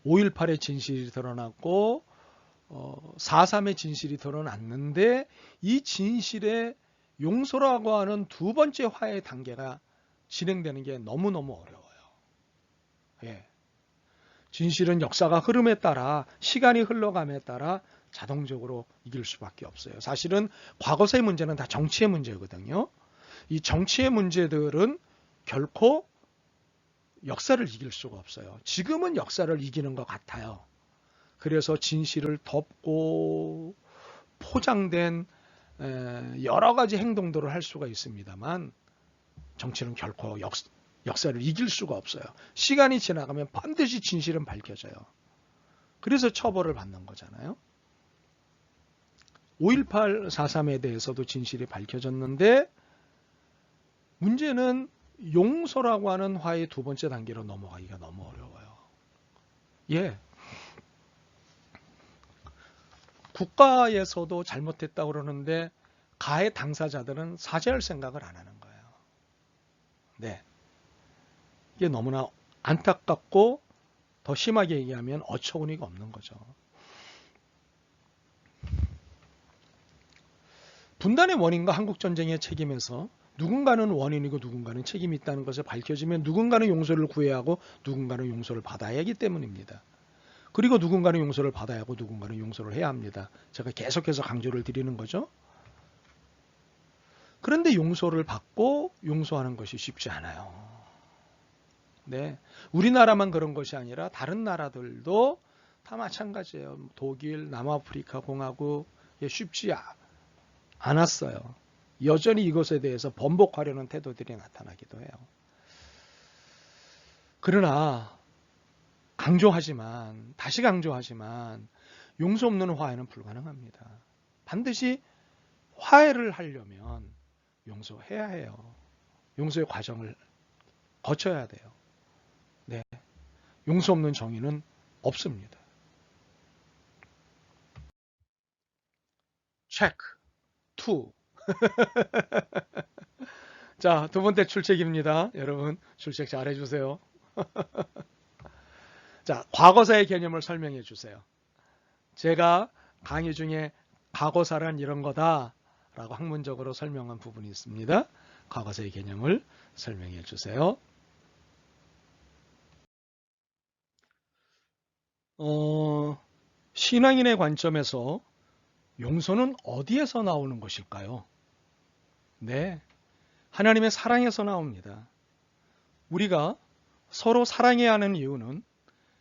5.18의 진실이 드러났고 4.3의 진실이 드러났는데 이 진실의 용서라고 하는 두 번째 화해 단계가 진행되는 게 너무너무 어려워요. 예. 진실은 역사가 흐름에 따라 시간이 흘러감에 따라 자동적으로 이길 수밖에 없어요. 사실은 과거사의 문제는 다 정치의 문제거든요. 이 정치의 문제들은 결코 역사를 이길 수가 없어요. 지금은 역사를 이기는 것 같아요. 그래서 진실을 덮고 포장된 여러 가지 행동들을 할 수가 있습니다만 정치는 결코 역사를 이길 수가 없어요. 시간이 지나가면 반드시 진실은 밝혀져요. 그래서 처벌을 받는 거잖아요. 5.18, 4.3에 대해서도 진실이 밝혀졌는데 문제는 용서라고 하는 화해의 두 번째 단계로 넘어가기가 너무 어려워요. 예. 국가에서도 잘못했다고 그러는데 가해 당사자들은 사죄할 생각을 안 하는 거예요. 네. 이게 너무나 안타깝고 더 심하게 얘기하면 어처구니가 없는 거죠. 분단의 원인과 한국전쟁의 책임에서 누군가는 원인이고 누군가는 책임이 있다는 것을 밝혀지면 누군가는 용서를 구해야 하고 누군가는 용서를 받아야 하기 때문입니다. 그리고 누군가는 용서를 받아야 하고 누군가는 용서를 해야 합니다. 제가 계속해서 강조를 드리는 거죠. 그런데 용서를 받고 용서하는 것이 쉽지 않아요. 네, 우리나라만 그런 것이 아니라 다른 나라들도 다 마찬가지예요. 독일, 남아프리카 공화국 쉽지 않았어요. 여전히 이것에 대해서 번복하려는 태도들이 나타나기도 해요. 그러나 다시 강조하지만 용서 없는 화해는 불가능합니다. 반드시 화해를 하려면 용서해야 해요. 용서의 과정을 거쳐야 돼요. 네, 용서 없는 정의는 없습니다. 체크 2. 자, 두 번째 출첵입니다. 여러분 출첵 잘 해주세요. 자, 과거사의 개념을 설명해 주세요. 제가 강의 중에 과거사란 이런 거다 라고 학문적으로 설명한 부분이 있습니다. 과거사의 개념을 설명해 주세요. 신앙인의 관점에서 용서는 어디에서 나오는 것일까요? 네, 하나님의 사랑에서 나옵니다. 우리가 서로 사랑해야 하는 이유는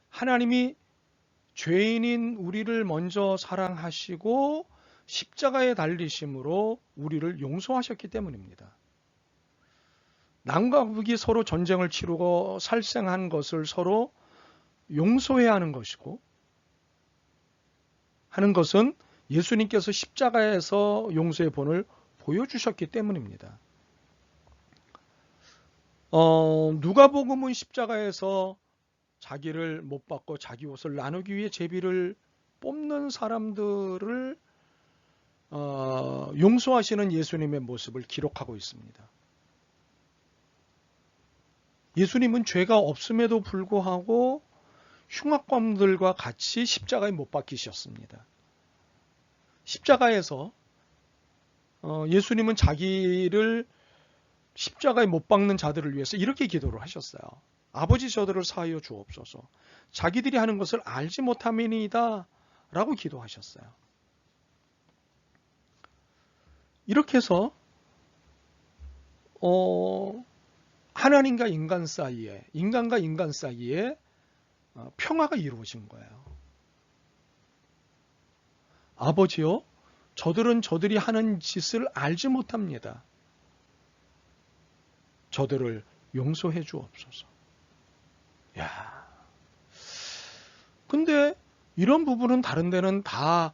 하나님이 죄인인 우리를 먼저 사랑하시고 십자가에 달리심으로 우리를 용서하셨기 때문입니다. 남과 북이 서로 전쟁을 치르고 살생한 것을 서로 용서해야 하는 것이고, 하는 것은 예수님께서 십자가에서 용서의 본을 보여주셨기 때문입니다. 누가복음은 십자가에서 자기를 못 받고 자기 옷을 나누기 위해 제비를 뽑는 사람들을 용서하시는 예수님의 모습을 기록하고 있습니다. 예수님은 죄가 없음에도 불구하고 흉악범들과 같이 십자가에 못 박히셨습니다. 십자가에서 예수님은 자기를 십자가에 못 박는 자들을 위해서 이렇게 기도를 하셨어요. 아버지, 저들을 사하여 주옵소서. 자기들이 하는 것을 알지 못함이니이다 라고 기도하셨어요. 이렇게 해서 하나님과 인간 사이에, 인간과 인간 사이에 평화가 이루어진 거예요. 아버지요, 저들은 저들이 하는 짓을 알지 못합니다. 저들을 용서해 주옵소서. 야, 근데 이런 부분은 다른 데는 다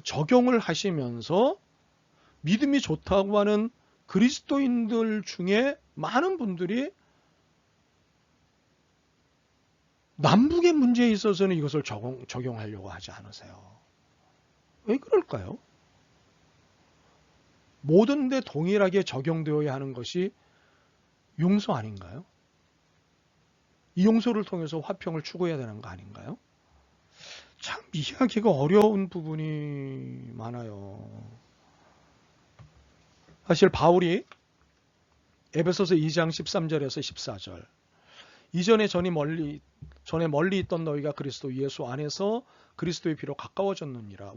적용을 하시면서 믿음이 좋다고 하는 그리스도인들 중에 많은 분들이 남북의 문제에 있어서는 이것을 적용하려고 하지 않으세요. 왜 그럴까요? 모든 데 동일하게 적용되어야 하는 것이 용서 아닌가요? 이 용서를 통해서 화평을 추구해야 되는 거 아닌가요? 참 이해하기가 어려운 부분이 많아요. 사실 바울이 에베소서 2장 13절에서 14절, 이전에 전에 멀리 있던 너희가 그리스도 예수 안에서 그리스도의 피로 가까워졌느니라.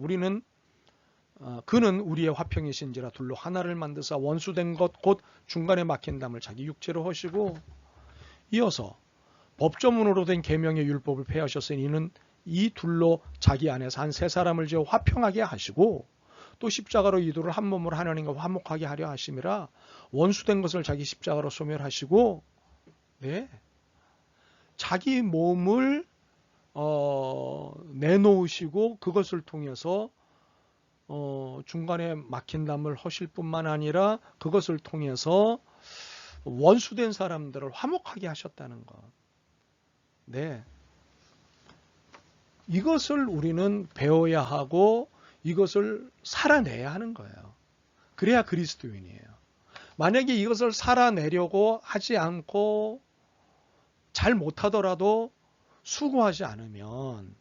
그는 우리의 화평이신지라 둘로 하나를 만드사 원수된 것 곧 중간에 막힌 담을 자기 육체로 하시고, 이어서 법조문으로 된 계명의 율법을 폐하셨으니 이는 이 둘로 자기 안에서 한 세 사람을 지어 화평하게 하시고 또 십자가로 이들을 한 몸으로 하나님과 화목하게 하려 하심이라. 원수된 것을 자기 십자가로 소멸하시고, 네, 자기 몸을 내놓으시고 그것을 통해서 중간에 막힌 담을 하실 뿐만 아니라 그것을 통해서 원수된 사람들을 화목하게 하셨다는 것. 네, 이것을 우리는 배워야 하고 이것을 살아내야 하는 거예요. 그래야 그리스도인이에요. 만약에 이것을 살아내려고 하지 않고 잘 못하더라도 수고하지 않으면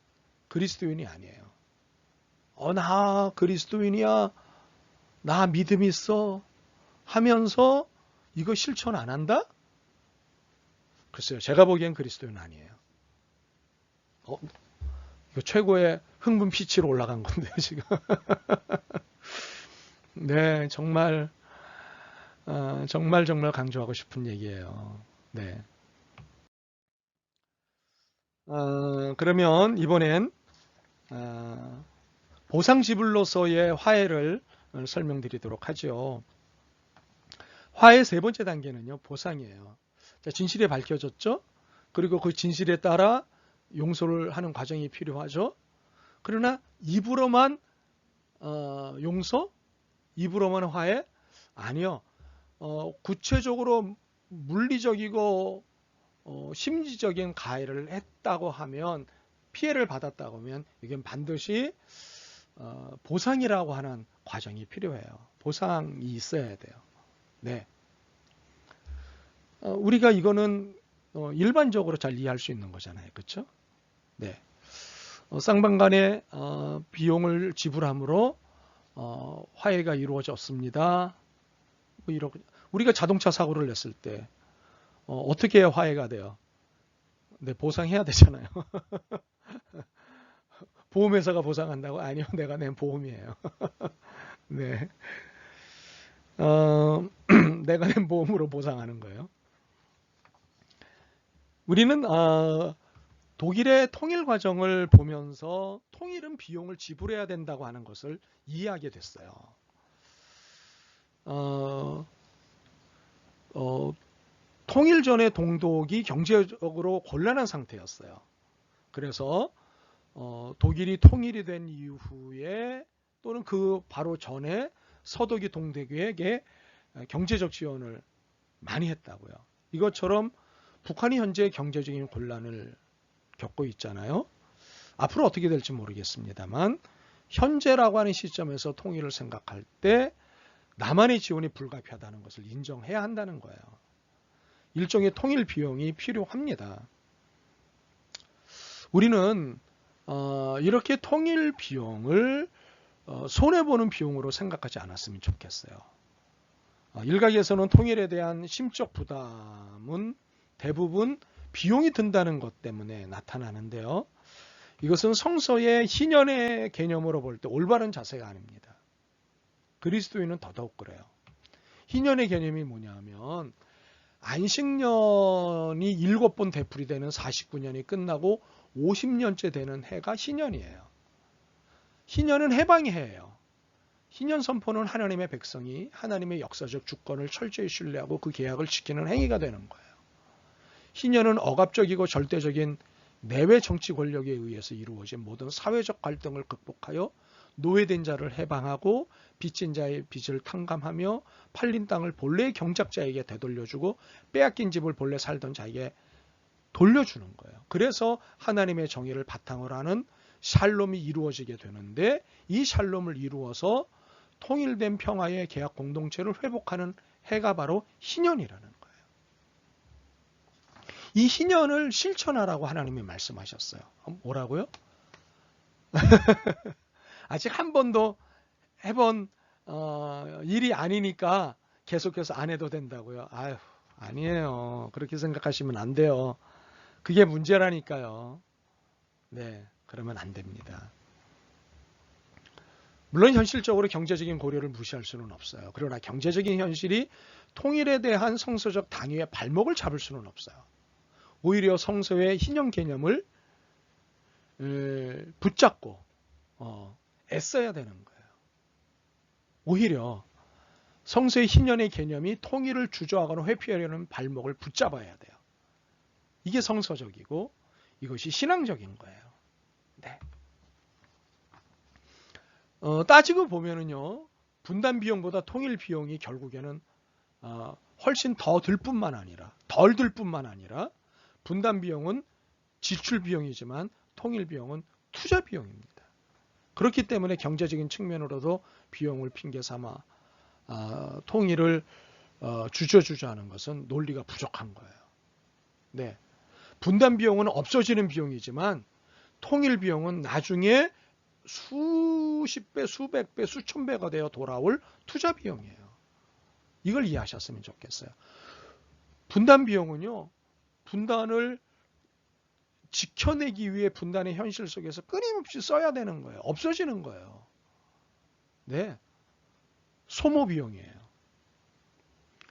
그리스도인이 아니에요. 나 그리스도인이야, 나 믿음 있어 하면서 이거 실천 안 한다? 글쎄요, 제가 보기엔 그리스도인 아니에요. 이거 최고의 흥분 피치로 올라간 건데요, 지금. 네, 정말 정말 강조하고 싶은 얘기예요. 네. 그러면 이번엔 보상지불로서의 화해를 설명드리도록 하죠. 화해 세 번째 단계는요, 보상이에요. 자, 진실이 밝혀졌죠? 그리고 그 진실에 따라 용서를 하는 과정이 필요하죠. 그러나 입으로만 용서? 입으로만 화해? 아니요. 구체적으로 물리적이고 심리적인 가해를 했다고 하면, 피해를 받았다고 하면 이건 반드시 보상이라고 하는 과정이 필요해요. 보상이 있어야 돼요. 네. 우리가 이거는 일반적으로 잘 이해할 수 있는 거잖아요. 그렇죠? 네. 쌍방간의 비용을 지불함으로 화해가 이루어졌습니다. 뭐 우리가 자동차 사고를 냈을 때 어떻게 해야 화해가 돼요? 네, 보상해야 되잖아요. 보험회사가 보상한다고? 아니요, 내가 낸 보험이에요. 네. 내가 낸 보험으로 보상하는 거예요. 우리는 독일의 통일 과정을 보면서 통일은 비용을 지불해야 된다고 하는 것을 이해하게 됐어요. 통일 전의 동독이 경제적으로 곤란한 상태였어요. 그래서 독일이 통일이 된 이후에 또는 그 바로 전에 서독이 동독에게 경제적 지원을 많이 했다고요. 이것처럼 북한이 현재 경제적인 곤란을 겪고 있잖아요. 앞으로 어떻게 될지 모르겠습니다만 현재라고 하는 시점에서 통일을 생각할 때 남한의 지원이 불가피하다는 것을 인정해야 한다는 거예요. 일종의 통일 비용이 필요합니다. 우리는 이렇게 통일 비용을 손해보는 비용으로 생각하지 않았으면 좋겠어요. 일각에서는 통일에 대한 심적 부담은 대부분 비용이 든다는 것 때문에 나타나는데요. 이것은 성서의 희년의 개념으로 볼 때 올바른 자세가 아닙니다. 그리스도인은 더더욱 그래요. 희년의 개념이 뭐냐면 안식년이 7번 되풀이 되는 49년이 끝나고 50년째 되는 해가 희년이에요. 희년은 해방의 해예요. 희년 선포는 하나님의 백성이 하나님의 역사적 주권을 철저히 신뢰하고 그 계약을 지키는 행위가 되는 거예요. 희년은 억압적이고 절대적인 내외 정치 권력에 의해서 이루어진 모든 사회적 갈등을 극복하여 노예된 자를 해방하고 빚진 자의 빚을 탕감하며 팔린 땅을 본래의 경작자에게 되돌려주고 빼앗긴 집을 본래 살던 자에게 돌려주는 거예요. 그래서 하나님의 정의를 바탕으로 하는 샬롬이 이루어지게 되는데, 이 샬롬을 이루어서 통일된 평화의 계약 공동체를 회복하는 해가 바로 희년이라는 거예요. 이 희년을 실천하라고 하나님이 말씀하셨어요. 뭐라고요? 아직 한 번도 해본 일이 아니니까 계속해서 안 해도 된다고요. 아유, 아니에요. 그렇게 생각하시면 안 돼요. 그게 문제라니까요. 네, 그러면 안 됩니다. 물론 현실적으로 경제적인 고려를 무시할 수는 없어요. 그러나 경제적인 현실이 통일에 대한 성서적 당위의 발목을 잡을 수는 없어요. 오히려 성서의 희년 개념을 붙잡고 애써야 되는 거예요. 오히려 성서의 희년의 개념이 통일을 주저하거나 회피하려는 발목을 붙잡아야 돼요. 이게 성서적이고 이것이 신앙적인 거예요. 네. 따지고 보면은요, 분단 비용보다 통일 비용이 결국에는 훨씬 더 들 뿐만 아니라, 덜 들 뿐만 아니라, 분단 비용은 지출 비용이지만 통일 비용은 투자 비용입니다. 그렇기 때문에 경제적인 측면으로도 비용을 핑계 삼아 통일을 주저주저하는 것은 논리가 부족한 거예요. 네. 분단 비용은 없어지는 비용이지만 통일 비용은 나중에 수십 배, 수백 배, 수천 배가 되어 돌아올 투자 비용이에요. 이걸 이해하셨으면 좋겠어요. 분단 비용은요, 분단을 지켜내기 위해 분단의 현실 속에서 끊임없이 써야 되는 거예요. 없어지는 거예요. 네. 소모 비용이에요.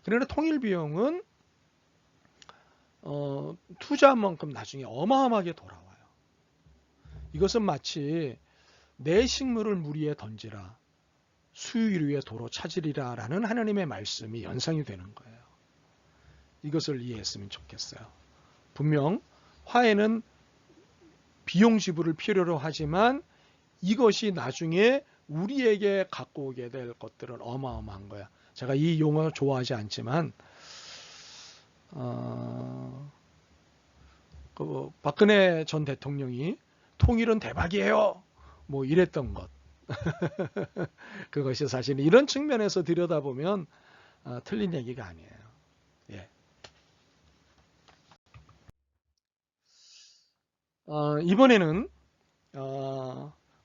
그러나 통일 비용은 투자한 만큼 나중에 어마어마하게 돌아와요. 이것은 마치 내 식물을 물 위에 던지라 수유 위에 도로 찾으리라 라는 하나님의 말씀이 연상이 되는 거예요. 이것을 이해했으면 좋겠어요. 분명 화해는 비용 지불을 필요로 하지만 이것이 나중에 우리에게 갖고 오게 될 것들은 어마어마한 거야. 제가 이 용어 좋아하지 않지만 박근혜 전 대통령이 통일은 대박이에요. 뭐 이랬던 것. 그것이 사실 이런 측면에서 들여다보면 틀린 얘기가 아니에요. 예. 이번에는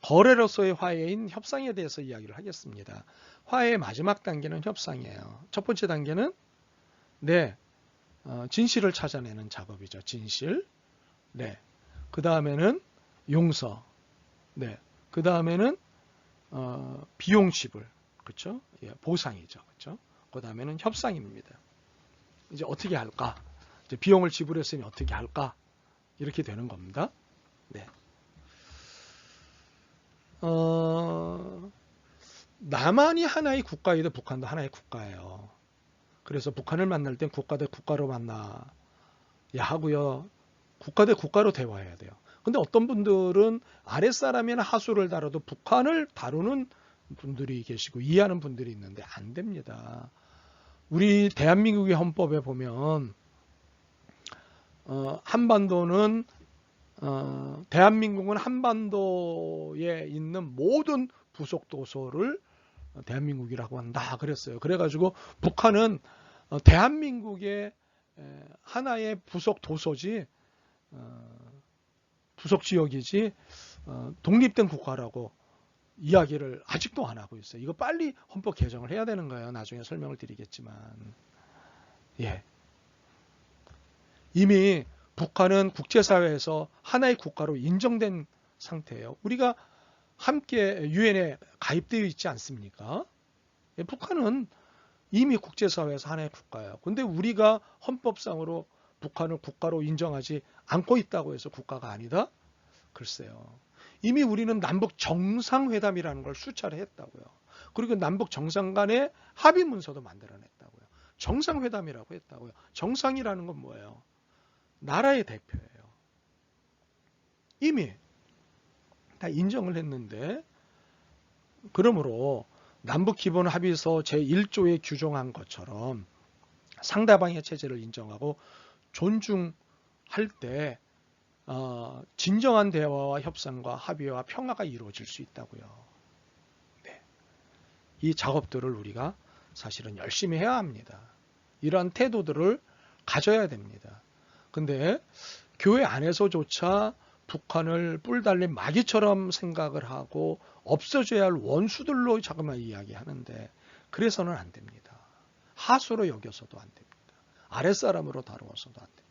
거래로서의 화해인 협상에 대해서 이야기를 하겠습니다. 화해의 마지막 단계는 협상이에요. 첫 번째 단계는 진실을 찾아내는 작업이죠. 진실. 네. 그 다음에는 용서. 네. 그 다음에는 비용 지불. 그렇죠? 예, 보상이죠. 그렇죠? 그 다음에는 협상입니다. 이제 어떻게 할까? 이제 비용을 지불했으니 어떻게 할까? 이렇게 되는 겁니다. 네. 남한이 하나의 국가이든 북한도 하나의 국가예요. 그래서 북한을 만날 땐 국가 대 국가로 만나야 하고요. 국가 대 국가로 대화해야 돼요. 근데 어떤 분들은 아랫사람이나 하수를 다뤄도 북한을 다루는 분들이 계시고 이해하는 분들이 있는데 안 됩니다. 우리 대한민국의 헌법에 보면 한반도는 대한민국은 한반도에 있는 모든 부속 도서를 대한민국이라고 한다 그랬어요. 그래가지고 북한은 대한민국의 하나의 부속 도서지 부속 지역이지 독립된 국가라고 이야기를 아직도 안 하고 있어요. 이거 빨리 헌법 개정을 해야 되는 거예요. 나중에 설명을 드리겠지만 예. 이미 북한은 국제사회에서 하나의 국가로 인정된 상태예요. 우리가 함께 유엔에 가입되어 있지 않습니까? 북한은 이미 국제사회에서 하나의 국가예요. 근데 우리가 헌법상으로 북한을 국가로 인정하지 않고 있다고 해서 국가가 아니다? 글쎄요. 이미 우리는 남북 정상회담이라는 걸 수차례 했다고요. 그리고 남북 정상 간의 합의 문서도 만들어냈다고요. 정상회담이라고 했다고요. 정상이라는 건 뭐예요? 나라의 대표예요. 이미 다 인정을 했는데 그러므로 남북기본합의서 제1조에 규정한 것처럼 상대방의 체제를 인정하고 존중할 때 진정한 대화와 협상과 합의와 평화가 이루어질 수 있다고요. 네. 이 작업들을 우리가 사실은 열심히 해야 합니다. 이러한 태도들을 가져야 됩니다. 근데 교회 안에서조차 북한을 뿔 달린 마귀처럼 생각을 하고 없어져야 할 원수들로 자꾸만 이야기하는데 그래서는 안 됩니다. 하수로 여겨서도 안 됩니다. 아랫사람으로 다루어서도 안 됩니다.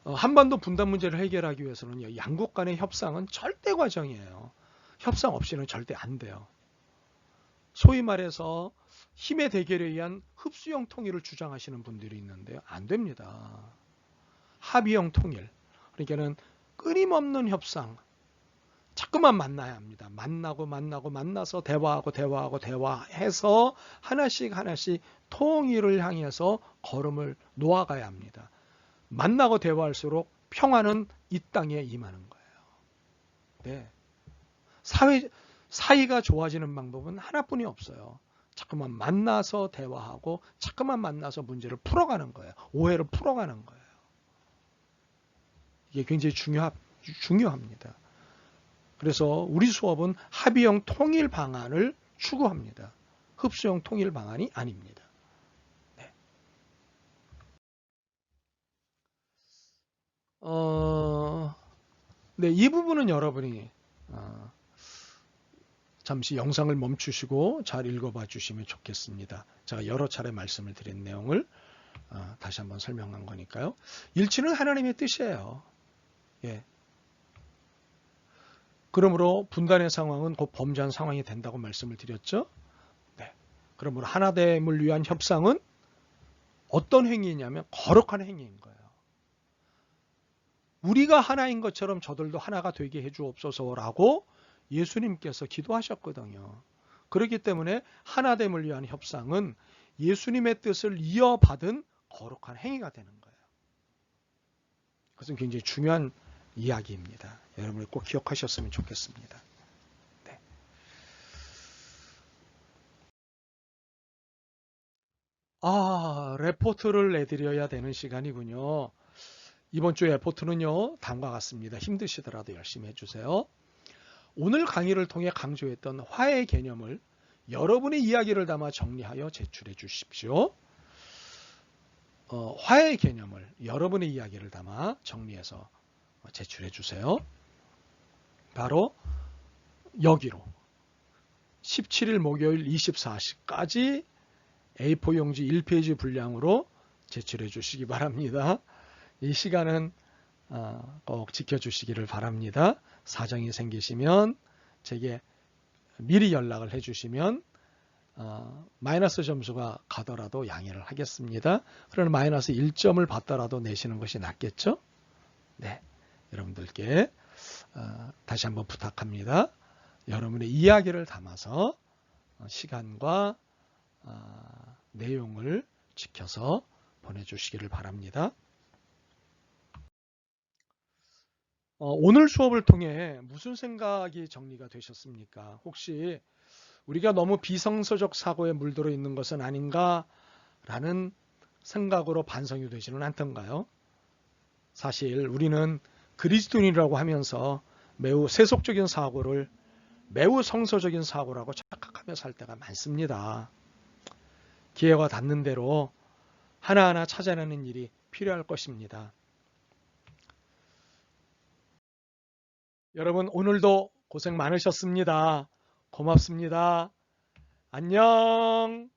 한반도 분단 문제를 해결하기 위해서는 양국 간의 협상은 절대 과정이에요. 협상 없이는 절대 안 돼요. 소위 말해서 힘의 대결에 의한 흡수형 통일을 주장하시는 분들이 있는데요. 안 됩니다. 합의형 통일. 그러니까는 끊임없는 협상. 자꾸만 만나야 합니다. 만나서 대화해서 하나씩 통일을 향해서 걸음을 놓아가야 합니다. 만나고 대화할수록 평화는 이 땅에 임하는 거예요. 네. 사이가 좋아지는 방법은 하나뿐이 없어요. 자꾸만 만나서 대화하고 자꾸만 만나서 문제를 풀어가는 거예요. 오해를 풀어가는 거예요. 이게 굉장히 중요합니다. 그래서 우리 수업은 합의형 통일 방안을 추구합니다. 흡수형 통일 방안이 아닙니다. 네. 네, 이 부분은 여러분이 잠시 영상을 멈추시고 잘 읽어봐 주시면 좋겠습니다. 제가 여러 차례 말씀을 드린 내용을 다시 한번 설명한 거니까요. 일치는 하나님의 뜻이에요. 예. 그러므로 분단의 상황은 곧 범죄한 상황이 된다고 말씀을 드렸죠. 네. 그러므로 하나됨을 위한 협상은 어떤 행위냐면 거룩한 행위인 거예요. 우리가 하나인 것처럼 저들도 하나가 되게 해주옵소서라고 예수님께서 기도하셨거든요. 그렇기 때문에 하나됨을 위한 협상은 예수님의 뜻을 이어받은 거룩한 행위가 되는 거예요. 그것은 굉장히 중요한 이야기입니다. 여러분이 꼭 기억하셨으면 좋겠습니다. 네. 레포트를 내드려야 되는 시간이군요. 이번 주 레포트는요, 다음과 같습니다. 힘드시더라도 열심히 해주세요. 오늘 강의를 통해 강조했던 화해의 개념을 여러분의 이야기를 담아 정리하여 제출해 주십시오. 화해의 개념을 여러분의 이야기를 담아 정리해서 제출해 주세요. 바로 여기로 17일 목요일 24시까지 A4 용지 1페이지 분량으로 제출해 주시기 바랍니다. 이 시간은 꼭 지켜주시기를 바랍니다. 사정이 생기시면 제게 미리 연락을 해주시면 마이너스 점수가 가더라도 양해를 하겠습니다. 그러나 마이너스 1점을 받더라도 내시는 것이 낫겠죠? 네, 여러분들께 다시 한번 부탁합니다. 여러분의 이야기를 담아서 시간과 내용을 지켜서 보내주시기를 바랍니다. 오늘 수업을 통해 무슨 생각이 정리가 되셨습니까? 혹시 우리가 너무 비성서적 사고에 물들어 있는 것은 아닌가라는 생각으로 반성이 되지는 않던가요? 사실 우리는 그리스도인이라고 하면서 매우 세속적인 사고를 매우 성서적인 사고라고 착각하며 살 때가 많습니다. 기회가 닿는 대로 하나하나 찾아내는 일이 필요할 것입니다. 여러분 오늘도 고생 많으셨습니다. 고맙습니다. 안녕.